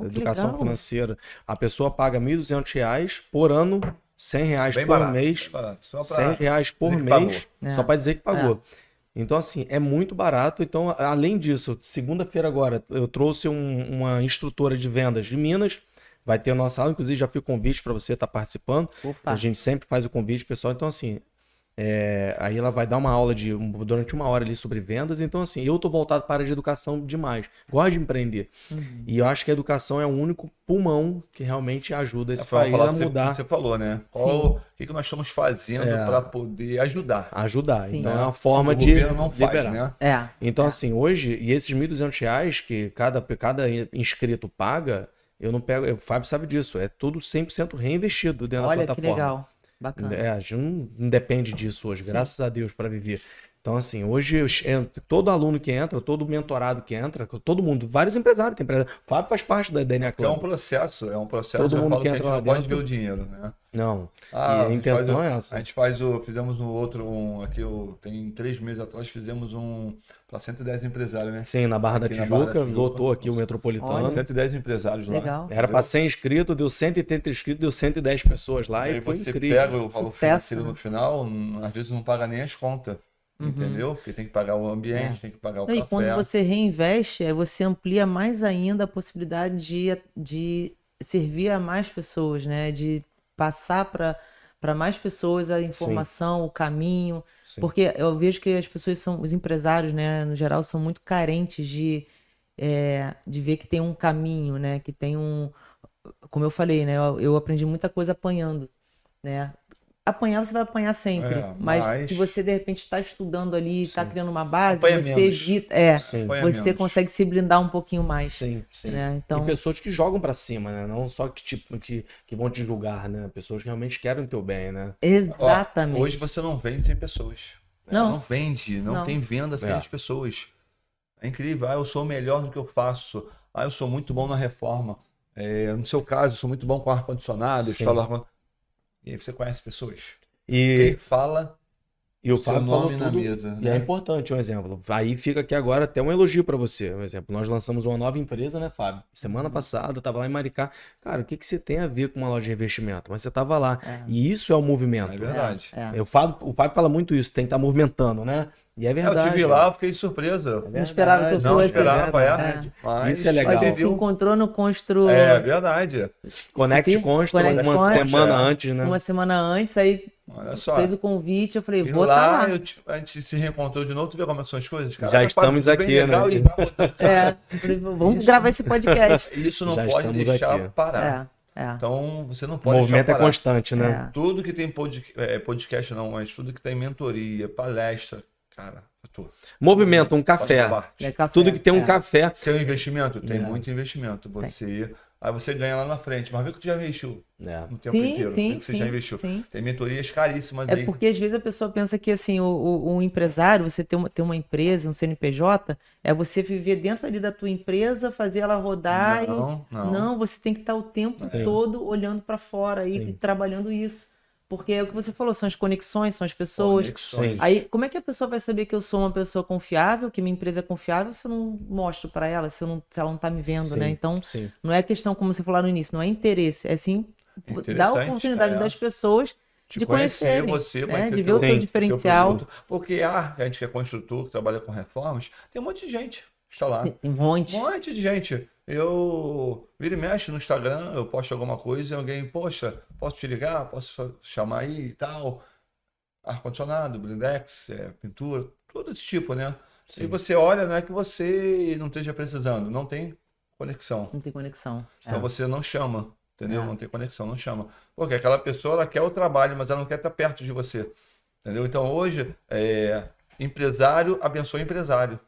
Speaker 2: educação
Speaker 1: legal.
Speaker 2: financeira. A pessoa paga R$ 1.200 por ano, R$ 100
Speaker 3: Bem
Speaker 2: por
Speaker 3: barato,
Speaker 2: mês.
Speaker 3: bem barato. Só
Speaker 2: R$
Speaker 3: pra
Speaker 2: 100 por
Speaker 3: dizer que
Speaker 2: mês,
Speaker 1: pagou.
Speaker 2: só para dizer que pagou. Então, assim, é muito barato. Então, além disso, segunda-feira agora, eu trouxe uma instrutora de vendas de Minas. Vai ter a nossa aula, inclusive já fui convite para você estar participando.
Speaker 1: Opa.
Speaker 2: A gente sempre faz o convite, pessoal. Então, assim, aí ela vai dar uma aula durante 1 hora ali sobre vendas. Então, assim, eu tô voltado para a área de educação demais. Gosto de empreender. E eu acho que a educação é o único pulmão que realmente ajuda esse
Speaker 3: Foi uma
Speaker 2: país a
Speaker 3: palavra que
Speaker 2: mudar.
Speaker 3: você falou, né? O que nós estamos fazendo para poder ajudar?
Speaker 2: Ajudar.
Speaker 1: Sim.
Speaker 2: Então, é uma forma
Speaker 3: O
Speaker 2: de
Speaker 3: governo não faz,
Speaker 2: liberar.
Speaker 3: né?
Speaker 2: Então, assim, hoje, e esses R$ 1.200 que cada inscrito paga, eu não pego, o Fábio sabe disso, é tudo 100% reinvestido dentro da
Speaker 1: Olha que
Speaker 2: plataforma.
Speaker 1: legal. Bacana.
Speaker 2: A gente não depende disso hoje, graças a Deus, para viver. Então, assim, hoje todo aluno que entra, todo mentorado que entra, todo mundo, vários empresários, tem empresário. O Fábio faz parte da DNA
Speaker 3: É
Speaker 2: Club.
Speaker 3: um processo.
Speaker 2: Todo
Speaker 3: Eu
Speaker 2: mundo
Speaker 3: falo
Speaker 2: que
Speaker 3: a
Speaker 2: entra
Speaker 3: gente
Speaker 2: lá
Speaker 3: não pode
Speaker 2: dentro-
Speaker 3: ver o dinheiro, né?
Speaker 2: Não.
Speaker 3: Ah,
Speaker 2: E a intenção é essa.
Speaker 3: A gente fizemos um outro, tem 3 meses atrás, fizemos um para 110 empresários, né?
Speaker 2: Sim, na Barra da
Speaker 3: Aqui na Barra da
Speaker 2: Tijuca,
Speaker 3: Tijuca.
Speaker 2: lotou aqui o Metropolitano.
Speaker 3: 110 empresários lá.
Speaker 1: Legal.
Speaker 2: Era para 100 inscritos, deu 180 inscritos, deu 110 pessoas lá
Speaker 3: Aí
Speaker 2: e foi
Speaker 3: você
Speaker 2: incrível.
Speaker 3: pega o valor
Speaker 1: Sucesso,
Speaker 3: financeiro
Speaker 1: né?
Speaker 3: no final, às vezes não paga nem as contas. Entendeu? Porque tem que pagar o ambiente, tem que pagar o
Speaker 1: E
Speaker 3: café.
Speaker 1: quando você reinveste, aí você amplia mais ainda a possibilidade de servir a mais pessoas, né? De passar para mais pessoas a informação, o caminho.
Speaker 2: Sim.
Speaker 1: Porque eu vejo que as pessoas os empresários, né, no geral, são muito carentes de ver que tem um caminho, né? Que tem como eu falei, né? Eu aprendi muita coisa apanhando, né? Apanhar, você vai apanhar sempre. Mas se você, de repente, está estudando ali, está criando uma base,
Speaker 3: Apanha
Speaker 1: você
Speaker 3: menos.
Speaker 1: evita.
Speaker 3: Apanha
Speaker 1: Você
Speaker 3: menos.
Speaker 1: consegue se blindar um pouquinho mais.
Speaker 2: Sim, sim.
Speaker 1: Né? Então,
Speaker 2: E pessoas que jogam pra cima, né? Não só que vão te julgar, né? Pessoas que realmente querem o teu bem, né?
Speaker 1: exatamente.
Speaker 3: Ó, hoje você não vende sem pessoas. Você
Speaker 1: Não.
Speaker 3: não vende, não tem venda sem as pessoas. É incrível. Ah, eu sou o melhor no que eu faço. Ah, eu sou muito bom na reforma. No seu caso, eu sou muito bom com ar-condicionado. instalo ar-condicionado. E aí você conhece pessoas. Quem fala
Speaker 2: E o
Speaker 3: seu
Speaker 2: Fábio falou
Speaker 3: nome na
Speaker 2: tudo,
Speaker 3: mesa.
Speaker 2: e é
Speaker 3: né?
Speaker 2: importante um exemplo. Aí fica aqui agora até um elogio pra você. Um exemplo, nós lançamos uma nova empresa, né, Fábio? Semana passada, eu tava lá em Maricá. Cara, o que você tem a ver com uma loja de investimento? Mas você tava lá. E isso é o movimento.
Speaker 3: É verdade.
Speaker 2: O Fábio fala muito isso, tem que estar movimentando, né? E é verdade.
Speaker 3: Eu tive lá, eu fiquei surpresa.
Speaker 1: Não esperava que eu
Speaker 3: Não
Speaker 1: fosse.
Speaker 3: esperava,
Speaker 2: Mas isso é legal.
Speaker 1: A gente se encontrou no Constru.
Speaker 3: É verdade.
Speaker 2: Conect Consta uma semana antes, né?
Speaker 1: Uma semana antes, aí
Speaker 3: Olha só.
Speaker 1: fez o convite, eu falei,
Speaker 3: E
Speaker 1: vou
Speaker 3: lá,
Speaker 1: estar lá.
Speaker 3: a gente se reencontrou de novo, tu vê como é que são as coisas? Cara,
Speaker 2: Já estamos
Speaker 3: Fábio, bem
Speaker 2: aqui,
Speaker 3: legal,
Speaker 2: né?
Speaker 3: e vai rodando.
Speaker 1: Falei, vamos gravar esse podcast.
Speaker 3: Isso não
Speaker 2: Já
Speaker 3: pode
Speaker 2: estamos
Speaker 3: deixar
Speaker 2: aqui.
Speaker 3: parar.
Speaker 1: É.
Speaker 3: Então, você não
Speaker 2: O
Speaker 3: pode
Speaker 2: movimento
Speaker 3: deixar
Speaker 2: é
Speaker 3: parar.
Speaker 2: constante, né?
Speaker 3: Tudo que tem podcast não, mas tudo que tem mentoria, palestra, cara, eu tô.
Speaker 2: Movimento, um
Speaker 3: Faço
Speaker 2: café.
Speaker 3: parte.
Speaker 1: É café.
Speaker 2: Tudo que tem um café.
Speaker 3: Tem um investimento? Tem muito investimento. Aí você ganha lá na frente, mas vê que tu já investiu no tempo inteiro. Vê que você já investiu.
Speaker 1: Sim.
Speaker 3: Tem mentorias caríssimas
Speaker 1: É
Speaker 3: aí.
Speaker 1: porque às vezes a pessoa pensa que assim, o empresário, você ter uma empresa, um CNPJ, é você viver dentro ali da tua empresa, fazer ela rodar. Não, você tem que estar o tempo todo olhando para fora e trabalhando isso. Porque é o que você falou, são as conexões, são as pessoas.
Speaker 3: Conexões.
Speaker 1: Aí, como é que a pessoa vai saber que eu sou uma pessoa confiável, que minha empresa é confiável, se eu não mostro para ela, se ela não tá me vendo, né? Então, não é questão, como você falou no início, não é interesse, é sim dar a oportunidade das pessoas de conhecerem,
Speaker 3: você,
Speaker 1: né? De ver o seu diferencial.
Speaker 3: Porque a gente que é construtor, que trabalha com reformas, tem um monte de gente que está lá.
Speaker 1: Tem um monte.
Speaker 3: Um monte de gente. Eu viro e mexo no Instagram, eu posto alguma coisa e alguém, poxa, posso te ligar? Posso chamar aí e tal? Ar-condicionado, blindex, pintura, todo esse tipo, né? E você olha, não é que você não esteja precisando, não tem conexão.
Speaker 1: Não tem conexão.
Speaker 3: Então você não chama, entendeu? Não tem conexão, não chama. Porque aquela pessoa, ela quer o trabalho, mas ela não quer estar perto de você, entendeu? Então hoje, empresário abençoa empresário.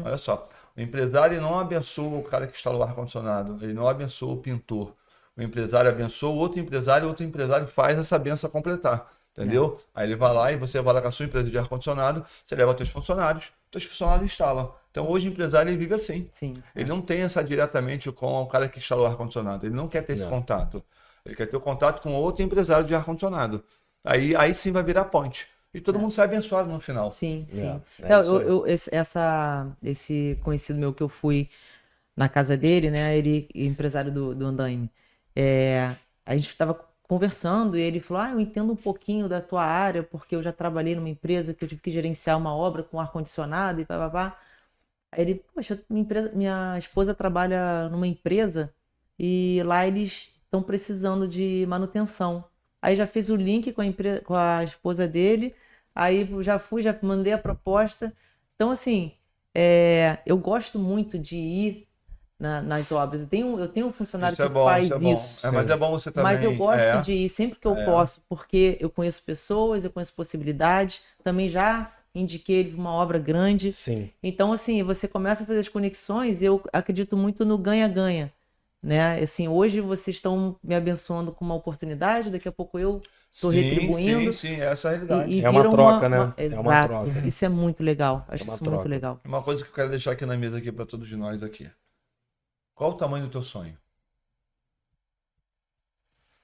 Speaker 3: Olha só, o empresário não abençoa o cara que instala o ar-condicionado, ele não abençoa o pintor. O empresário abençoa o outro empresário faz essa benção completar, entendeu? Aí ele vai lá e você vai lá com a sua empresa de ar-condicionado, você leva teus funcionários instalam. Então hoje o empresário ele vive assim.
Speaker 1: Sim.
Speaker 3: Ele não tem essa diretamente com o cara que instala o ar-condicionado, ele não quer ter esse contato. Ele quer ter o contato com outro empresário de ar-condicionado. Aí sim vai virar ponte. E todo mundo sai abençoado no final.
Speaker 1: Sim.
Speaker 2: Esse
Speaker 1: conhecido meu que eu fui na casa dele, né? Ele empresário do Andaime. A gente estava conversando e ele falou: eu entendo um pouquinho da tua área, porque eu já trabalhei numa empresa que eu tive que gerenciar uma obra com ar-condicionado e papapá. Aí ele, poxa, minha esposa trabalha numa empresa e lá eles estão precisando de manutenção. Aí já fez o link com a esposa dele. Aí já mandei a proposta. Então, assim, eu gosto muito de ir nas obras. Eu tenho um funcionário que faz isso.
Speaker 3: Mas é bom você também.
Speaker 1: Mas eu gosto de ir sempre que eu posso, porque eu conheço pessoas, eu conheço possibilidades. Também já indiquei ele para uma obra grande.
Speaker 2: Sim.
Speaker 1: Então, assim, você começa a fazer as conexões e eu acredito muito no ganha-ganha. né? Assim, hoje vocês estão me abençoando com uma oportunidade, daqui a pouco eu estou
Speaker 3: Sim,
Speaker 1: retribuindo.
Speaker 3: sim, essa é a realidade.
Speaker 2: É uma
Speaker 1: viram
Speaker 2: troca, né? É uma
Speaker 1: Exato.
Speaker 2: troca.
Speaker 1: Isso é muito legal. Acho
Speaker 2: uma
Speaker 1: isso muito
Speaker 2: troca.
Speaker 1: legal.
Speaker 3: Uma coisa que eu quero deixar aqui na mesa aqui para todos nós aqui. Qual o tamanho do teu sonho?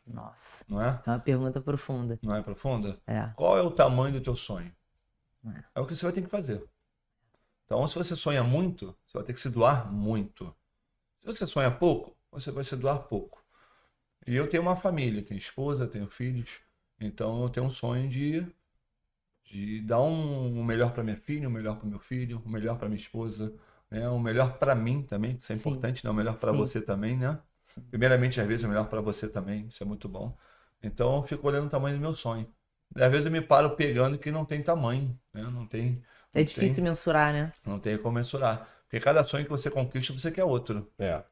Speaker 1: Nossa,
Speaker 3: Não é?
Speaker 1: é uma pergunta profunda.
Speaker 3: Não é profunda?
Speaker 1: É.
Speaker 3: Qual é o tamanho do teu sonho?
Speaker 1: É.
Speaker 3: É o que você vai ter que fazer. Então, se você sonha muito, você vai ter que se doar muito. Se você sonha pouco, você vai se doar pouco. E eu tenho uma família, tenho esposa, tenho filhos. Então, eu tenho um sonho de dar um melhor para minha filha, um melhor para meu filho, um melhor para minha esposa, né? Um melhor para mim também, que isso é
Speaker 1: Sim.
Speaker 3: importante, né? Um melhor para
Speaker 1: Sim.
Speaker 3: você também, né?
Speaker 1: Sim.
Speaker 3: Primeiramente, às vezes, o melhor para você também, isso é muito bom. Então, eu fico olhando o tamanho do meu sonho. Às vezes eu me paro pegando que não tem tamanho, né? Não tem...
Speaker 1: É difícil mensurar, né?
Speaker 3: Não tem como mensurar. Porque cada sonho que você conquista, você quer outro.
Speaker 2: É.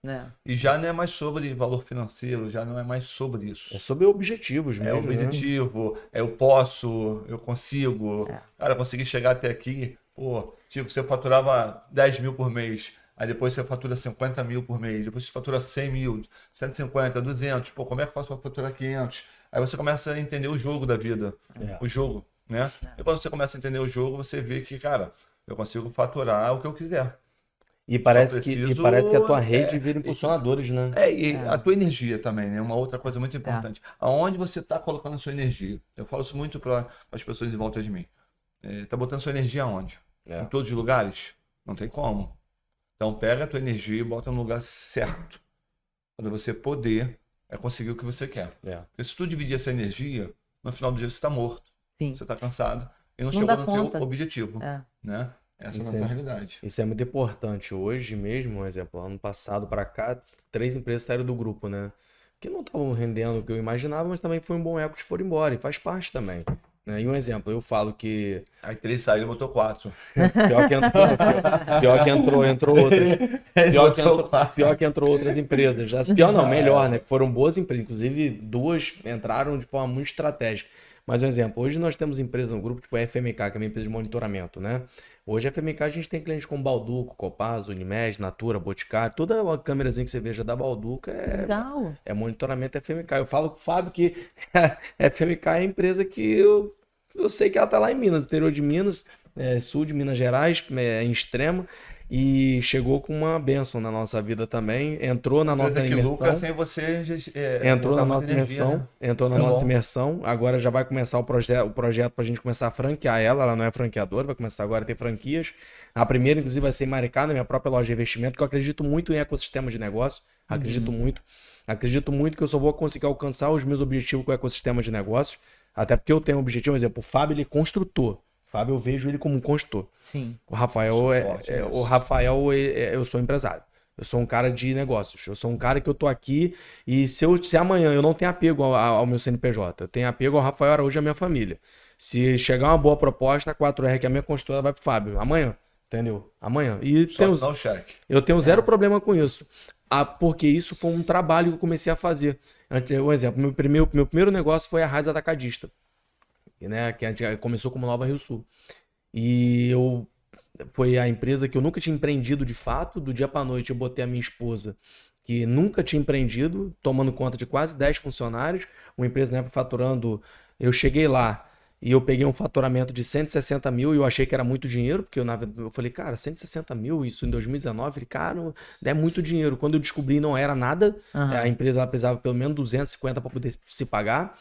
Speaker 3: E já não é mais sobre valor financeiro, já não é mais sobre isso.
Speaker 2: É sobre objetivos
Speaker 3: É
Speaker 2: mesmo,
Speaker 3: o objetivo, é eu posso, eu consigo. Cara, eu consegui chegar até aqui, pô, tipo, você faturava 10 mil por mês, aí depois você fatura 50 mil por mês, depois você fatura 100 mil, 150, 200, pô, como é que eu faço para faturar 500? Aí você começa a entender o jogo da vida, o jogo, né? E quando você começa a entender o jogo, você vê que, cara, eu consigo faturar o que eu quiser.
Speaker 2: E parece,
Speaker 3: Só
Speaker 2: que
Speaker 3: preciso-
Speaker 2: a tua rede vira impulsionadores, né?
Speaker 3: E a tua energia também, né? Uma outra coisa muito importante. Aonde você está colocando a sua energia? Eu falo isso muito para as pessoas em volta de mim. Tá botando sua energia aonde? Em todos os lugares? Não tem como. Então pega a tua energia e bota no lugar certo. Para você poder conseguir o que você quer. Porque se tu dividir essa energia, no final do dia você está morto.
Speaker 1: Sim.
Speaker 3: Você está cansado e não
Speaker 1: Não
Speaker 3: chegou
Speaker 1: dá
Speaker 3: no
Speaker 1: conta.
Speaker 3: teu objetivo. Né? Essa é a nossa realidade.
Speaker 2: Isso é muito importante. Hoje mesmo, um exemplo, ano passado para cá, 3 empresas saíram do grupo, né? Que não estavam rendendo o que eu imaginava, mas também foi um bom eco, foram embora, e faz parte também. Né? E um exemplo, eu falo que...
Speaker 3: Aí 3 saíram e botou 4.
Speaker 2: Pior que entrou outras. Pior que entrou outras empresas. Pior não, melhor, né? Foram boas empresas. Inclusive, 2 entraram de forma muito estratégica. Mas um exemplo, hoje nós temos empresas no grupo, tipo a FMK, que é uma empresa de monitoramento, né? Hoje a FMK a gente tem clientes como Balduco, Copaz, Unimed, Natura, Boticário, toda a câmerazinha que você veja da Balduco é monitoramento FMK. Eu falo com o Fábio que a FMK é a empresa que eu sei que ela tá lá em Minas, interior de Minas, sul de Minas Gerais, em Extrema, e chegou com uma bênção na nossa vida também, entrou na nossa imersão.
Speaker 3: Lucas, sem você,
Speaker 2: entrou na nossa imersão, imersão, agora já vai começar o projeto pra gente começar a franquear ela não é franqueadora, vai começar agora a ter franquias. A primeira, inclusive, vai ser em Maricá, na minha própria loja de investimento, que eu acredito muito em ecossistema de negócio, acredito muito que eu só vou conseguir alcançar os meus objetivos com o ecossistema de negócio, até porque eu tenho um objetivo, por exemplo, o Fábio, ele é construtor. Fábio, eu vejo ele como um construtor.
Speaker 1: Sim.
Speaker 2: O Rafael, eu sou empresário. Eu sou um cara de negócios. Eu sou um cara que eu tô aqui e se amanhã eu não tenho apego ao meu CNPJ, eu tenho apego ao Rafael Araújo e à minha família. Se chegar uma boa proposta, a 4R, que é a minha construtora, vai pro Fábio. Amanhã. Entendeu? Amanhã. E eu tenho zero problema com isso. Porque isso foi um trabalho que eu comecei a fazer. Um exemplo, meu primeiro negócio foi a Raiz Atacadista. Né, que a gente começou como Nova Rio Sul. E foi a empresa que eu nunca tinha empreendido de fato. Do dia para noite eu botei a minha esposa, que nunca tinha empreendido, tomando conta de quase 10 funcionários. Uma empresa, né, faturando... Eu cheguei lá e eu peguei um faturamento de 160 mil e eu achei que era muito dinheiro, porque eu falei, cara, 160 mil, isso em 2019, eu falei, cara, é muito dinheiro. Quando eu descobri, não era nada. A empresa precisava pelo menos 250 para poder se pagar.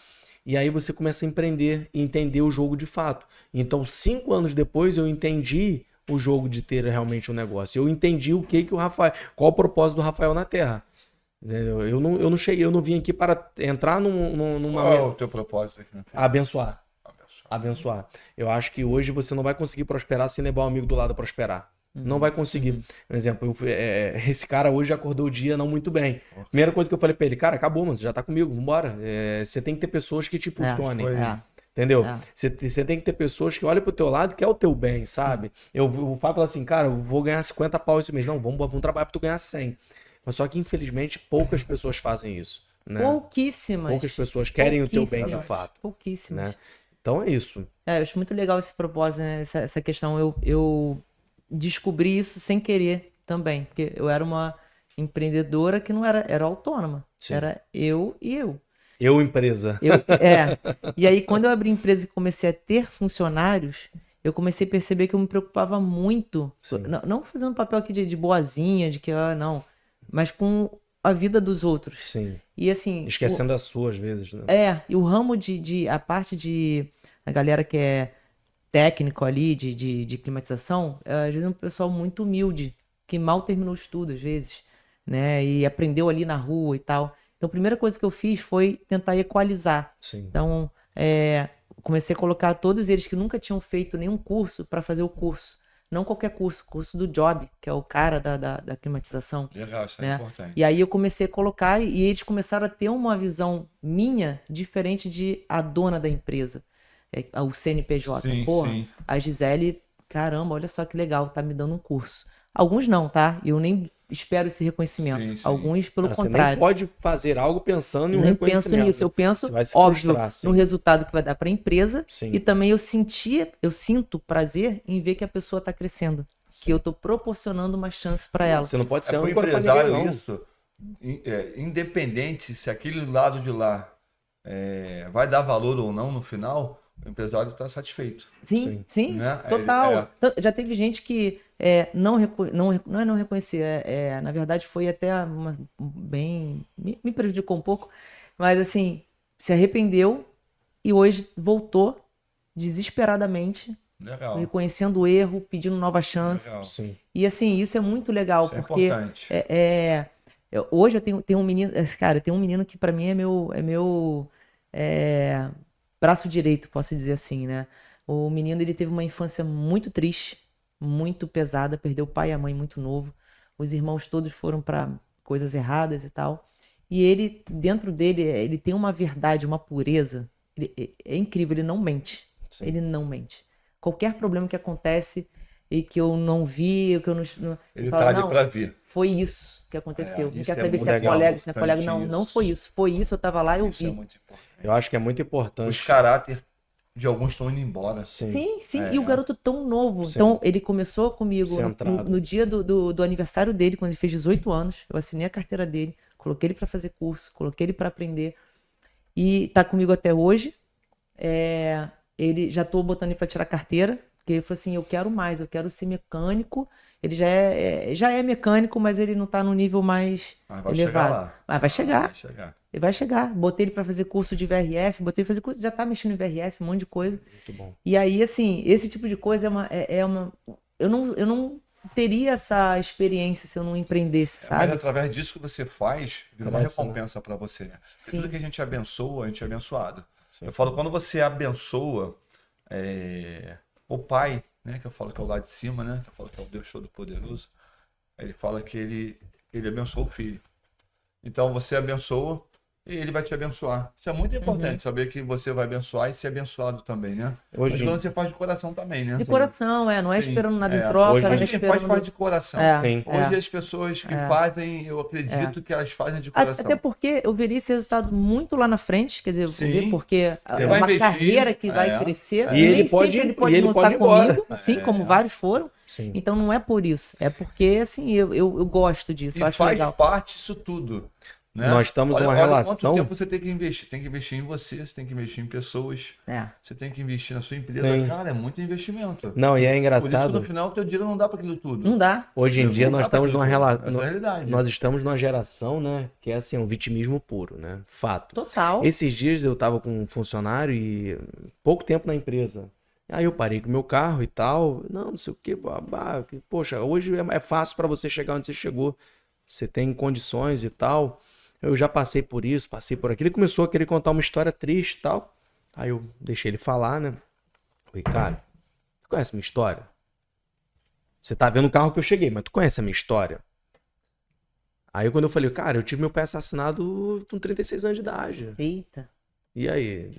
Speaker 2: E aí você começa a empreender e entender o jogo de fato. Então, 5 anos depois, eu entendi o jogo de ter realmente um negócio. Eu entendi qual o propósito do Rafael na Terra. Entendeu? Eu não vim aqui para entrar numa...
Speaker 3: Qual é o teu propósito aqui?
Speaker 2: Abençoar. Eu acho que hoje você não vai conseguir prosperar sem levar um amigo do lado a prosperar. Não vai conseguir. Por exemplo, esse cara hoje acordou o dia não muito bem. Primeira coisa que eu falei pra ele, cara, acabou, mano, você já tá comigo, vambora. Você tem que ter pessoas que te impulsionem. Entendeu? Você tem que ter pessoas que olham pro teu lado e querem o teu bem, sabe? O Fábio fala assim, cara, eu vou ganhar 50 pau esse mês. Não, vamos trabalhar pra tu ganhar 100. Mas só que, infelizmente, poucas pessoas fazem isso. Né?
Speaker 1: Pouquíssimas.
Speaker 2: Poucas pessoas querem o teu bem de fato.
Speaker 1: Pouquíssimas.
Speaker 2: Né? Então é isso.
Speaker 1: Eu acho muito legal esse propósito, né? Essa questão. Eu descobri isso sem querer também. Porque eu era uma empreendedora que não era autônoma.
Speaker 2: Sim.
Speaker 1: Era eu e eu.
Speaker 2: Eu, empresa.
Speaker 1: E aí, quando eu abri a empresa e comecei a ter funcionários, eu comecei a perceber que eu me preocupava muito,
Speaker 2: Sim.
Speaker 1: não fazendo papel aqui de boazinha, de que, não, mas com a vida dos outros.
Speaker 2: Sim.
Speaker 1: E assim...
Speaker 2: Esquecendo a sua, às vezes, né?
Speaker 1: E o ramo a parte a galera que é técnico ali, de climatização, às vezes é um pessoal muito humilde, que mal terminou o estudo, às vezes, né? E aprendeu ali na rua e tal. Então, a primeira coisa que eu fiz foi tentar equalizar.
Speaker 2: Sim.
Speaker 1: Então, comecei a colocar todos eles que nunca tinham feito nenhum curso para fazer o curso. Não qualquer curso, curso do Job, que é o cara da climatização.
Speaker 3: Legal, isso
Speaker 1: né?
Speaker 3: é importante.
Speaker 1: E aí eu comecei a colocar e eles começaram a ter uma visão minha diferente de a dona da empresa, o CNPJ.
Speaker 3: Sim,
Speaker 1: Porra,
Speaker 3: sim.
Speaker 1: a Gisele, caramba, olha só que legal, tá me dando um curso. Alguns não, tá? Eu nem espero esse reconhecimento.
Speaker 3: Sim, sim.
Speaker 1: Alguns, pelo
Speaker 2: Você nem
Speaker 1: contrário.
Speaker 2: pode fazer algo pensando em um
Speaker 1: Nem penso
Speaker 2: reconhecimento.
Speaker 1: nisso. Eu penso,
Speaker 2: Você vai se
Speaker 1: óbvio,
Speaker 2: frustrar, sim.
Speaker 1: no resultado que vai dar para a empresa.
Speaker 2: Sim.
Speaker 1: E também eu sinto prazer em ver que a pessoa está crescendo.
Speaker 2: Sim.
Speaker 1: Que eu estou proporcionando uma chance para ela.
Speaker 2: Você não pode ser
Speaker 3: Pro
Speaker 2: âncora pra
Speaker 3: empresário
Speaker 2: ninguém, não.
Speaker 3: isso, independente se aquele lado de lá vai dar valor ou não no final, o empresário está satisfeito.
Speaker 1: Sim,
Speaker 3: Né?
Speaker 1: total. Já teve gente que não é não reconhecer, na verdade foi até me prejudicou um pouco, mas assim, se arrependeu e hoje voltou desesperadamente,
Speaker 3: Legal.
Speaker 1: reconhecendo o erro, pedindo nova chance.
Speaker 3: Legal.
Speaker 2: Sim.
Speaker 1: E assim, isso é muito legal,
Speaker 3: Isso é
Speaker 1: porque
Speaker 3: importante.
Speaker 1: hoje eu tenho um menino, cara, tem um menino que pra mim é meu braço direito, posso dizer assim, né? O menino, ele teve uma infância muito triste, muito pesada, perdeu o pai e a mãe muito novo. Os irmãos todos foram pra coisas erradas e tal. E ele, dentro dele, ele tem uma verdade, uma pureza. É incrível, ele não mente.
Speaker 2: Sim.
Speaker 1: Ele não mente. Qualquer problema que acontece e que eu não vi, que eu não
Speaker 3: Ele
Speaker 1: fala,
Speaker 3: tá ali
Speaker 1: não,
Speaker 3: pra ver.
Speaker 1: foi isso que aconteceu. Não
Speaker 3: isso
Speaker 1: quer
Speaker 3: é
Speaker 1: saber
Speaker 3: muito
Speaker 1: se é
Speaker 3: legal,
Speaker 1: colega, se não é colega.
Speaker 3: importante
Speaker 1: Não
Speaker 3: isso.
Speaker 1: foi isso. Foi isso, eu tava lá e eu
Speaker 3: Isso
Speaker 1: vi.
Speaker 3: é muito importante.
Speaker 2: Eu acho que é muito importante.
Speaker 3: Os caráteres de alguns estão indo embora.
Speaker 1: Sim. E o garoto tão novo.
Speaker 2: Sim.
Speaker 1: Então, ele começou comigo
Speaker 2: Centrado.
Speaker 1: no dia do aniversário dele, quando ele fez 18 anos. Eu assinei a carteira dele, coloquei ele pra fazer curso, coloquei ele pra aprender. E tá comigo até hoje. Ele já tô botando ele pra tirar carteira, porque ele falou assim, eu quero mais, eu quero ser mecânico. Ele já é mecânico, mas ele não tá no nível mais
Speaker 3: Mas vai
Speaker 1: elevado.
Speaker 3: chegar lá.
Speaker 1: Mas vai chegar.
Speaker 3: Vai chegar.
Speaker 1: Ele vai chegar. Botei ele pra fazer curso de VRF, botei ele pra fazer curso, já tá mexendo em VRF, um monte de coisa.
Speaker 2: Muito bom.
Speaker 1: E aí, assim, esse tipo de coisa é uma... Eu não teria essa experiência se eu não empreendesse,
Speaker 3: Mas
Speaker 1: sabe?
Speaker 3: através disso que você faz, vira uma
Speaker 2: Cresce, né?
Speaker 3: recompensa para você. Né?
Speaker 1: Sim.
Speaker 3: Tudo que a gente abençoa, a gente é abençoado.
Speaker 2: Sim.
Speaker 3: Eu falo, quando você abençoa o Pai, né, que eu falo que é o lá de cima, né, que eu falo que é o Deus Todo-Poderoso, ele fala que ele abençoa o Filho. Então você abençoa e ele vai te abençoar. Isso é muito importante, saber que você vai abençoar e ser abençoado também, né?
Speaker 2: Hoje-
Speaker 3: Mas quando você faz de coração também, né?
Speaker 1: De coração, não é
Speaker 3: Sim.
Speaker 1: esperando nada em
Speaker 3: É.
Speaker 1: troca,
Speaker 2: Hoje
Speaker 1: não é
Speaker 3: Mas quem
Speaker 1: esperando...
Speaker 3: faz de coração.
Speaker 2: Sim.
Speaker 3: Hoje as pessoas que fazem, eu acredito que elas fazem de coração.
Speaker 1: Até porque eu veria esse resultado muito lá na frente, quer dizer, eu vou
Speaker 3: Sim.
Speaker 1: ver porque
Speaker 3: Você
Speaker 1: é
Speaker 3: vai
Speaker 1: uma
Speaker 3: investir,
Speaker 1: carreira que vai crescer.
Speaker 2: E ele
Speaker 1: Nem
Speaker 2: pode-
Speaker 1: sempre ele
Speaker 2: e
Speaker 1: pode
Speaker 2: ele
Speaker 1: não
Speaker 2: pode
Speaker 1: estar
Speaker 2: ir embora.
Speaker 1: comigo, sim, como vários foram.
Speaker 2: Sim.
Speaker 1: Então não é por isso, é porque assim, eu gosto disso, eu
Speaker 3: E
Speaker 1: acho
Speaker 3: faz
Speaker 1: legal.
Speaker 3: parte disso tudo. Né?
Speaker 2: Nós estamos numa
Speaker 3: olha
Speaker 2: relação-
Speaker 3: quanto tempo você tem que investir. Tem que investir em você tem que investir em pessoas, você tem que investir na sua empresa.
Speaker 2: Sim.
Speaker 3: Cara, é muito investimento.
Speaker 2: Não, e é
Speaker 3: Por isso,
Speaker 2: engraçado.
Speaker 3: no final, o teu dinheiro não dá para aquilo tudo.
Speaker 1: Não dá.
Speaker 2: Hoje em
Speaker 3: Não
Speaker 2: dia
Speaker 3: dá
Speaker 2: nós
Speaker 3: pra
Speaker 2: estamos
Speaker 3: aquilo
Speaker 2: numa
Speaker 3: tudo.
Speaker 2: relação.
Speaker 3: Essa é a realidade.
Speaker 2: Nós estamos numa geração, né? Que é assim, um vitimismo puro, né? Fato.
Speaker 1: Total.
Speaker 2: Esses dias eu tava com um funcionário e pouco tempo na empresa. Aí eu parei com o meu carro e tal. Não sei o que, babá. Poxa, hoje é fácil para você chegar onde você chegou. Você tem condições e tal. Eu já passei por isso, passei por aquilo. Ele começou a querer contar uma história triste e tal. Aí eu deixei ele falar, né? Falei, cara, tu conhece a minha história? Você tá vendo o carro que eu cheguei, mas tu conhece a minha história? Aí quando eu falei, cara, eu tive meu pai assassinado com 36 anos de idade.
Speaker 1: Eita.
Speaker 2: E aí?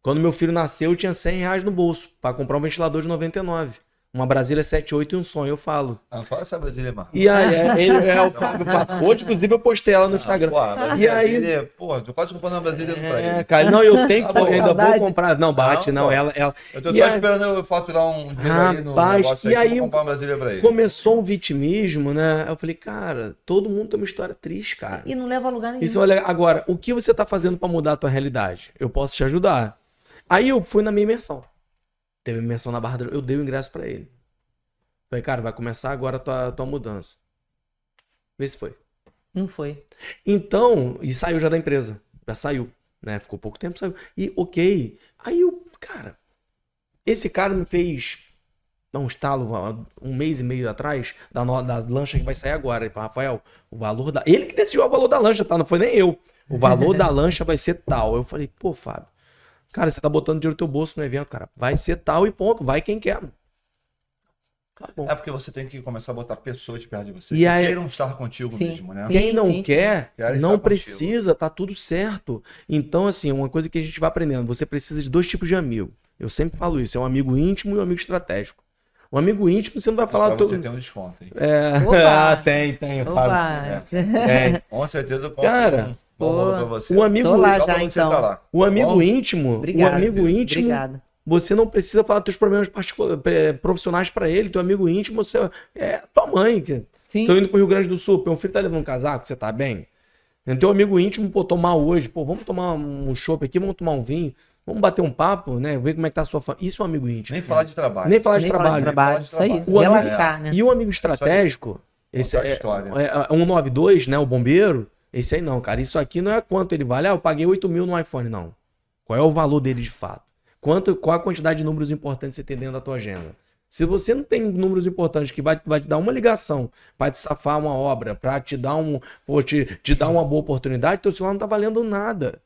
Speaker 2: Quando meu filho nasceu, eu tinha R$100 no bolso para comprar um ventilador de 99. Uma Brasília 78 e um sonho, eu falo.
Speaker 3: Fala essa Brasília, Marcos.
Speaker 2: E aí, o Fábio Pato. Hoje, inclusive, eu postei ela no Instagram.
Speaker 3: E
Speaker 2: aí,
Speaker 3: aí, pô, tô quase comprando uma Brasília pra ele.
Speaker 2: cara, não, eu tenho que,
Speaker 3: Tá bom.
Speaker 2: ainda vou comprar. Não, bate,
Speaker 3: Não,
Speaker 2: não,
Speaker 3: pô.
Speaker 2: ela.
Speaker 3: Eu tô
Speaker 2: E
Speaker 3: só
Speaker 2: aí-
Speaker 3: esperando eu faturar um dinheiro aí no
Speaker 2: Rapaz,
Speaker 3: negócio
Speaker 2: e
Speaker 3: aí, que eu
Speaker 2: aí
Speaker 3: vou comprar uma Brasília pra ele.
Speaker 2: começou um vitimismo, né? Eu falei, cara, todo mundo tem uma história triste, cara.
Speaker 1: E não leva a lugar nenhum.
Speaker 2: Isso, olha, agora, o que você tá fazendo pra mudar a tua realidade? Eu posso te ajudar. Aí eu fui na minha imersão. Teve imersão na Barra do... Eu dei o ingresso pra ele. Falei, cara, vai começar agora a tua mudança. Vê se foi.
Speaker 1: Não foi.
Speaker 2: Então, e saiu já da empresa. Já saiu, né? Ficou pouco tempo, saiu. E ok. Aí eu, cara, esse cara me fez dar um estalo um mês e meio atrás da lancha que vai sair agora. Ele falou, Rafael, o valor da... Ele que decidiu o valor da lancha, tá? Não foi nem eu. O valor da lancha vai ser tal. Eu falei, pô, Fábio, cara, você tá botando dinheiro no teu bolso no evento, cara. Vai ser tal e ponto. Vai quem quer. Tá bom.
Speaker 3: É porque você tem que começar a botar pessoas perto de você.
Speaker 2: E
Speaker 3: que
Speaker 2: aí-
Speaker 3: queiram estar contigo
Speaker 1: Sim.
Speaker 3: mesmo, né?
Speaker 1: Sim.
Speaker 2: Quem não quer,
Speaker 3: Quero
Speaker 2: não
Speaker 3: estar
Speaker 2: precisa, tá tudo certo. Então, assim, uma coisa que a gente vai aprendendo, você precisa de 2 tipos de amigo. Eu sempre falo isso, é um amigo íntimo e um amigo estratégico. Um amigo íntimo, você não vai falar
Speaker 3: Pra
Speaker 2: todo...
Speaker 3: você tem um desconto, hein?
Speaker 1: Opa!
Speaker 2: tem,
Speaker 1: Opa!
Speaker 2: Tem.
Speaker 3: Com certeza eu compro
Speaker 2: Cara,
Speaker 3: um bom valor pra você.
Speaker 2: O amigo,
Speaker 1: Tô lá
Speaker 3: Só
Speaker 1: já,
Speaker 3: pra você
Speaker 1: então.
Speaker 3: tá lá.
Speaker 2: o amigo
Speaker 3: Bom?
Speaker 2: íntimo,
Speaker 1: Obrigado.
Speaker 2: o amigo íntimo,
Speaker 1: Obrigada.
Speaker 2: você não precisa falar dos teus problemas profissionais pra ele. Teu amigo íntimo, você é tua mãe.
Speaker 1: Sim.
Speaker 2: Tô indo pro Rio Grande do Sul, meu filho tá levando um casaco, você tá bem? Teu amigo íntimo, pô, tomar hoje, pô, vamos tomar um chopp aqui, vamos tomar um vinho, vamos bater um papo, né? Ver como é que tá a sua família. Isso é um amigo íntimo.
Speaker 3: Nem falar de trabalho.
Speaker 2: Nem falar de
Speaker 1: Nem falar de
Speaker 2: trabalho.
Speaker 1: trabalho.
Speaker 3: Nem
Speaker 1: Isso
Speaker 3: falar de
Speaker 1: aí.
Speaker 3: trabalho.
Speaker 2: O
Speaker 1: Relaxar, né?
Speaker 2: E o amigo estratégico, esse
Speaker 3: Contar a
Speaker 2: é,
Speaker 3: história.
Speaker 2: 192, né? O bombeiro. Esse aí não, cara. Isso aqui não é quanto ele vale. Ah, eu paguei 8 mil no iPhone, não. Qual é o valor dele de fato? Qual a quantidade de números importantes você tem dentro da tua agenda? Se você não tem números importantes que vai te dar uma ligação para te safar uma obra, para te dar te dar uma boa oportunidade, teu celular não tá valendo nada.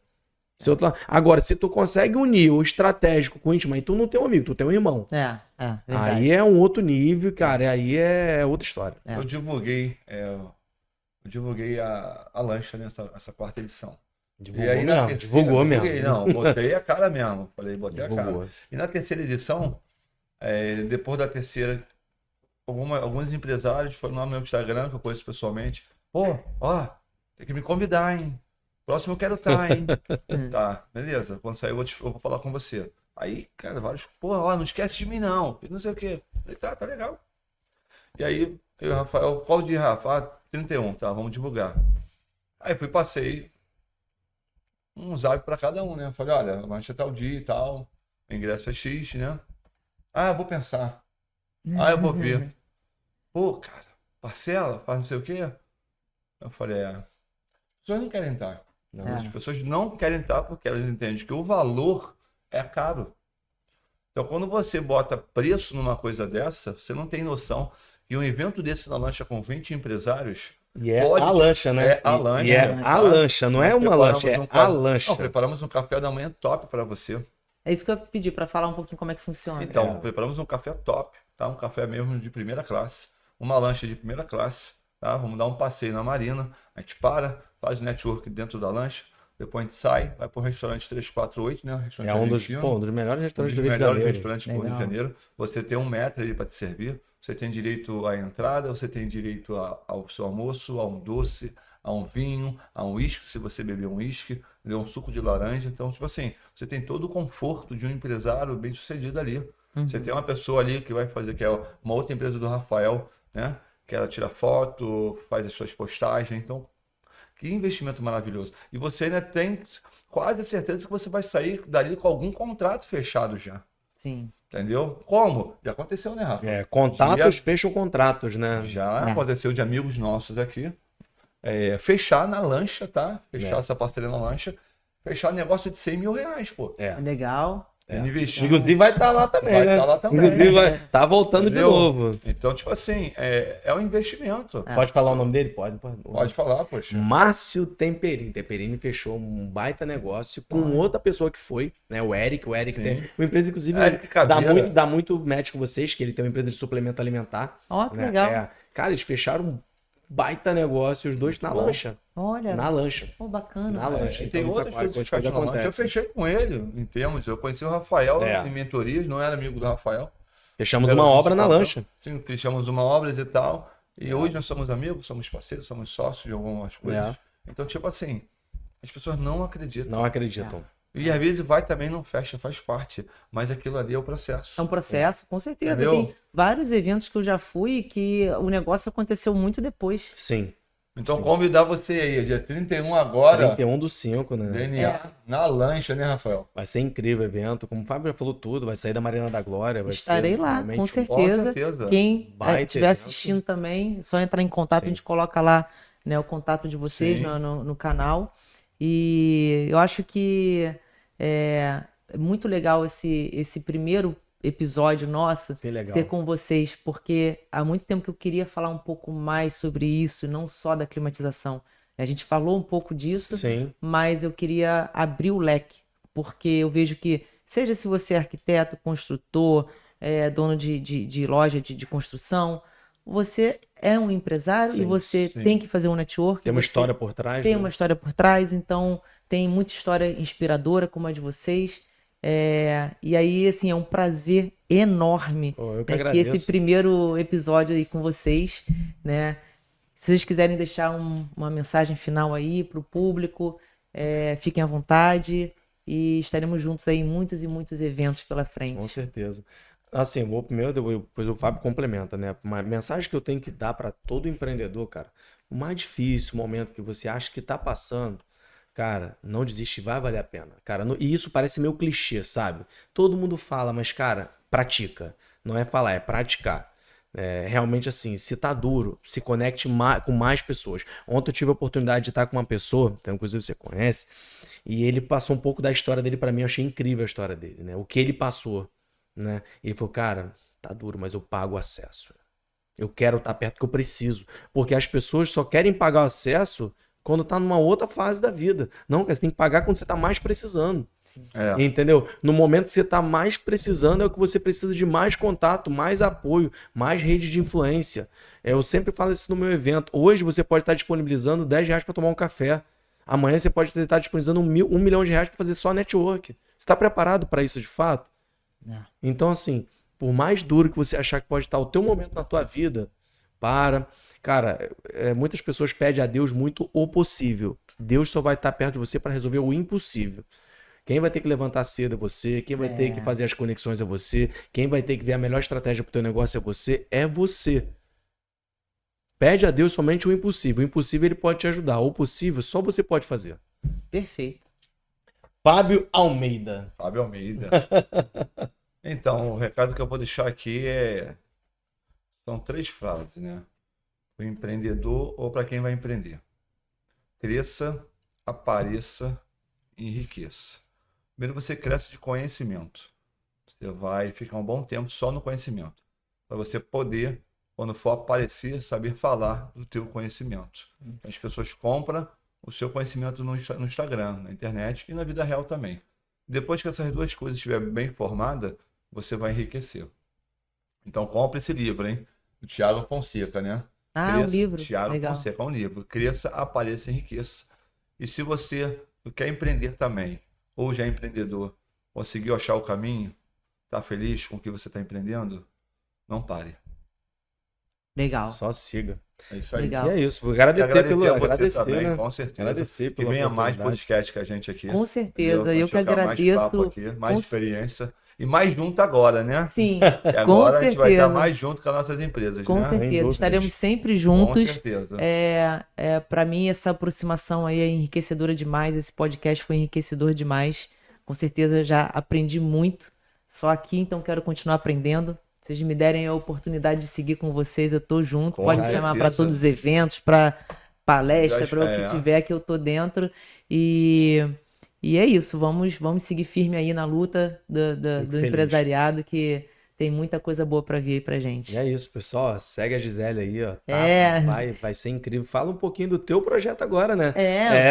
Speaker 2: Agora, se tu consegue unir o estratégico com o íntimo, aí tu não tem um amigo, tu tem um irmão.
Speaker 1: Verdade.
Speaker 2: Aí é um outro nível, cara. Aí é outra história.
Speaker 3: Eu divulguei a lancha nessa quarta edição.
Speaker 2: Divulgou
Speaker 3: e aí,
Speaker 2: mesmo, divulgou
Speaker 3: divulguei,
Speaker 2: mesmo.
Speaker 3: Não, botei a cara mesmo. Falei, botei a
Speaker 2: Divulgou.
Speaker 3: cara. E na terceira edição, depois da terceira, alguns empresários foram lá no meu Instagram, que eu conheço pessoalmente. Pô, ó, tem que me convidar, hein? Próximo eu quero estar, hein? Tá, beleza. Quando sair eu vou falar com você. Aí, cara, vários, pô, ó, não esquece de mim não. Não sei o quê. Falei, tá legal. E aí, eu e o Rafael, qual dia, Rafa? 31, tá, vamos divulgar. Aí passei um zap pra cada um, né? Falei, olha, lancha tal dia e tal, o ingresso é X, né? Ah, eu vou pensar. Ah, eu vou ver. Pô, cara, parcela, faz não sei o quê. Eu falei, as pessoas não querem estar. As pessoas não querem estar porque elas entendem que o valor é caro. Então, quando você bota preço numa coisa dessa, você não tem noção que um evento desse na lancha com 20 empresários...
Speaker 2: E é a lancha, né?
Speaker 3: É a lancha.
Speaker 2: E é a lancha, não é uma lancha, é a lancha.
Speaker 3: Não, preparamos um café da manhã top para você.
Speaker 1: É isso que eu ia pedir para falar um pouquinho como é que funciona.
Speaker 3: Então, preparamos um café top, tá? Um café mesmo de primeira classe, uma lancha de primeira classe, tá? Vamos dar um passeio na marina, a gente faz network dentro da lancha, depois a gente sai, vai pro restaurante 348, né? Restaurante
Speaker 2: É um dos melhores restaurantes do Rio de Janeiro.
Speaker 3: Restaurantes do Rio de Janeiro. Você tem 1 metro ali para te servir, você tem direito à entrada, você tem direito ao seu almoço, a um doce, a um vinho, a um uísque, se você beber um uísque, um suco de laranja. Então, tipo assim, você tem todo o conforto de um empresário bem sucedido ali. Você tem uma pessoa ali que vai fazer, que é uma outra empresa do Rafael, né? Que ela tira foto, faz as suas postagens. Então, que investimento maravilhoso. E você ainda tem quase a certeza que você vai sair dali com algum contrato fechado já.
Speaker 1: Sim.
Speaker 3: Entendeu? Como? Já aconteceu, né, Rafa?
Speaker 2: Contatos fecham contratos, né?
Speaker 3: Já aconteceu de amigos nossos aqui. Fechar na lancha, tá? Fechar essa parceria na lancha. Fechar negócio de 100 mil reais, pô.
Speaker 1: Legal.
Speaker 3: Investir.
Speaker 2: Inclusive vai estar lá também,
Speaker 3: Vai
Speaker 2: né?
Speaker 3: estar lá também.
Speaker 2: Inclusive vai tá voltando
Speaker 3: Entendeu?
Speaker 2: de novo.
Speaker 3: Então, tipo assim, é um investimento.
Speaker 2: Pode falar o nome dele? Pode.
Speaker 3: Pode falar, poxa.
Speaker 2: Márcio Temperini. Temperini fechou um baita negócio com outra pessoa que foi, né? O Eric. O Eric
Speaker 3: Sim.
Speaker 2: tem uma empresa, inclusive,
Speaker 3: Eric Caveira.
Speaker 2: dá muito match com vocês, que ele tem uma empresa de suplemento alimentar.
Speaker 1: Ó, que
Speaker 2: né?
Speaker 1: legal.
Speaker 2: Cara, eles fecharam um baita negócio, os dois na lancha.
Speaker 1: Olha.
Speaker 2: Na lancha.
Speaker 1: Pô, bacana.
Speaker 2: Na lancha.
Speaker 3: E tem
Speaker 2: Então,
Speaker 3: outras coisas que fecham na lancha. Eu
Speaker 2: acontece.
Speaker 3: fechei com ele, em termos. Eu conheci o Rafael em mentorias, não era amigo do Rafael.
Speaker 2: Fechamos uma obra na lancha.
Speaker 3: Sim, fechamos uma obra e tal. E hoje nós somos amigos, somos parceiros, somos sócios de algumas coisas. Então, tipo assim, as pessoas não acreditam.
Speaker 2: Não acreditam.
Speaker 3: E às vezes vai também, não fecha, faz parte. Mas aquilo ali é o processo.
Speaker 1: É um processo, com certeza.
Speaker 3: Entendeu?
Speaker 1: Tem vários eventos que eu já fui que o negócio aconteceu muito depois.
Speaker 2: Sim.
Speaker 3: Então, convidar você aí, dia 31 agora.
Speaker 2: 31/5, né?
Speaker 3: DNA na lancha, né, Rafael?
Speaker 2: Vai ser incrível o evento. Como o Fábio já falou tudo, vai sair da Marina da Glória. Vai
Speaker 1: Estarei
Speaker 2: ser
Speaker 1: lá,
Speaker 2: realmente
Speaker 1: com
Speaker 3: Com
Speaker 1: certeza.
Speaker 3: certeza.
Speaker 1: Quem
Speaker 2: Baita
Speaker 1: estiver
Speaker 2: evento.
Speaker 1: assistindo também, só entrar em contato,
Speaker 2: Sim.
Speaker 1: a gente coloca lá, né, o contato de vocês
Speaker 3: Sim.
Speaker 1: no canal. E eu acho que é muito legal esse primeiro episódio nosso
Speaker 2: Que legal.
Speaker 1: ser com vocês, porque há muito tempo que eu queria falar um pouco mais sobre isso, não só da climatização. A gente falou um pouco disso,
Speaker 2: Sim.
Speaker 1: mas eu queria abrir o leque, porque eu vejo que, seja se você é arquiteto, construtor, dono de loja de construção, você é um empresário e você
Speaker 3: sim.
Speaker 1: tem que fazer um network.
Speaker 2: Tem uma
Speaker 1: você
Speaker 2: história por trás.
Speaker 1: tem
Speaker 2: né?
Speaker 1: uma história por trás, então tem muita história inspiradora como a de vocês. E aí, assim, é um prazer enorme
Speaker 2: Pô, eu que
Speaker 1: né, que
Speaker 2: agradeço.
Speaker 1: esse primeiro episódio aí com vocês, né? Se vocês quiserem deixar uma mensagem final aí pro público, fiquem à vontade e estaremos juntos aí em muitos e muitos eventos pela frente.
Speaker 2: Com certeza. Assim, vou primeiro, depois o Fábio complementa, né? Uma mensagem que eu tenho que dar para todo empreendedor, cara. O mais difícil momento que você acha que tá passando, cara, não desiste, vai valer a pena. Cara, e isso parece meio clichê, sabe? Todo mundo fala, mas, cara, pratica. Não é falar, é praticar. Realmente assim, se tá duro, se conecte com mais pessoas. Ontem eu tive a oportunidade de estar com uma pessoa, então inclusive você conhece, e ele passou um pouco da história dele para mim, eu achei incrível a história dele, né? O que ele passou, né? E ele falou, cara, tá duro, mas eu pago o acesso. Eu quero estar perto porque eu preciso. Porque as pessoas só querem pagar o acesso quando tá numa outra fase da vida. Não, cara, você tem que pagar quando você tá mais precisando.
Speaker 3: É.
Speaker 2: Entendeu? No momento que você tá mais precisando é o que você precisa de mais contato, mais apoio, mais rede de influência. Eu sempre falo isso no meu evento. Hoje você pode estar disponibilizando R$10 para tomar um café. Amanhã você pode estar disponibilizando R$1 milhão para fazer só network. Você está preparado para isso de fato?
Speaker 1: Não.
Speaker 2: Então, assim, por mais duro que você achar que pode estar o teu momento na tua vida, Cara, muitas pessoas pedem a Deus muito o possível. Deus só vai estar perto de você para resolver o impossível. Quem vai ter que levantar cedo é você, quem vai ter que fazer as conexões é você, quem vai ter que ver a melhor estratégia para o teu negócio é você. Pede a Deus somente o impossível. O impossível ele pode te ajudar. O possível só você pode fazer.
Speaker 1: Perfeito.
Speaker 2: Fábio Almeida.
Speaker 3: Fábio Almeida. Então, o recado que eu vou deixar aqui são 3 frases, né? O empreendedor ou para quem vai empreender. Cresça, apareça, enriqueça. Primeiro você cresce de conhecimento. Você vai ficar um bom tempo só no conhecimento. Para você poder, quando for aparecer, saber falar do teu conhecimento. As pessoas compram o seu conhecimento no Instagram, na internet e na vida real também. Depois que essas 2 coisas estiverem bem formadas, você vai enriquecer. Então compre esse livro, hein? Do Thiago Fonseca, né?
Speaker 1: Um livro.
Speaker 3: Thiago
Speaker 1: Legal.
Speaker 3: Fonseca, é um livro. Cresça, apareça, enriqueça. E se você quer empreender também, ou já é empreendedor, conseguiu achar o caminho, está feliz com o que você está empreendendo, não pare.
Speaker 1: Legal.
Speaker 2: Só siga.
Speaker 3: É isso aí.
Speaker 1: Legal.
Speaker 2: E é isso. Agradecer
Speaker 3: a você
Speaker 2: agradecer,
Speaker 3: também,
Speaker 2: né?
Speaker 3: com certeza.
Speaker 2: Agradecer
Speaker 3: Que
Speaker 2: pela
Speaker 3: venha mais
Speaker 2: oportunidade.
Speaker 3: podcast que a gente aqui.
Speaker 1: Com certeza.
Speaker 3: Entendeu?
Speaker 1: Eu que
Speaker 3: Pra trocar
Speaker 1: agradeço.
Speaker 3: Mais papo aqui, mais
Speaker 1: Com-
Speaker 3: experiência. E mais junto agora, né?
Speaker 1: Sim,
Speaker 3: E
Speaker 1: com
Speaker 3: agora a gente vai estar
Speaker 1: certeza.
Speaker 3: mais junto com as nossas empresas,
Speaker 1: Com
Speaker 3: né?
Speaker 2: Sem
Speaker 1: certeza.
Speaker 2: dúvidas.
Speaker 1: Estaremos sempre
Speaker 3: Com
Speaker 1: juntos.
Speaker 3: certeza.
Speaker 1: Para mim, essa aproximação aí é enriquecedora demais. Esse podcast foi enriquecedor demais. Com certeza já aprendi muito. Só aqui, então quero continuar aprendendo. Se vocês me derem a oportunidade de seguir com vocês, eu tô junto.
Speaker 3: Com
Speaker 1: Pode me chamar para
Speaker 3: certeza.
Speaker 1: todos os eventos, para palestra, para o
Speaker 3: É.
Speaker 1: que tiver que eu tô dentro. E é isso. Vamos seguir firme aí na luta do
Speaker 2: feliz.
Speaker 1: empresariado, que tem muita coisa boa para vir aí pra gente.
Speaker 2: E é isso, pessoal. Segue a Gisele aí, ó. Vai ser incrível. Fala um pouquinho do teu projeto agora, né?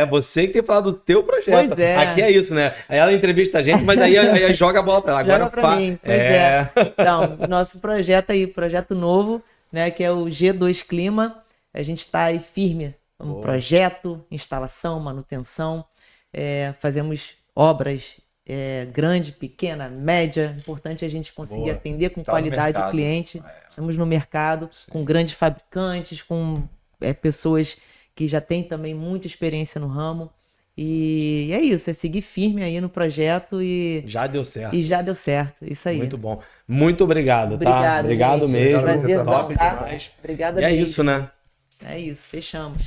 Speaker 2: Você que tem falado do teu projeto.
Speaker 1: Pois é.
Speaker 2: Aqui é isso, né? Aí ela entrevista a gente, mas aí joga a bola pra ela. Agora
Speaker 1: Joga pra mim, pois
Speaker 2: é.
Speaker 1: Então, nosso projeto aí, projeto novo, né, que é o G2 Clima. A gente tá aí firme no projeto, instalação, manutenção. Fazemos obras grande, pequena, média. Importante a gente conseguir
Speaker 3: Boa.
Speaker 1: atender com
Speaker 3: Tá no
Speaker 1: qualidade o
Speaker 3: mercado.
Speaker 1: cliente. Estamos no mercado com grandes fabricantes, com pessoas que já têm também muita experiência no ramo. E é isso, é seguir firme aí no projeto
Speaker 2: Já deu certo.
Speaker 1: e já deu certo. Isso aí.
Speaker 2: Muito bom. Muito obrigado, tá? Obrigado
Speaker 1: gente.
Speaker 2: mesmo.
Speaker 1: Prazerzão,
Speaker 2: Top
Speaker 1: tá?
Speaker 2: demais.
Speaker 1: Obrigada
Speaker 2: E é
Speaker 1: mesmo.
Speaker 2: isso, né?
Speaker 1: É isso, fechamos.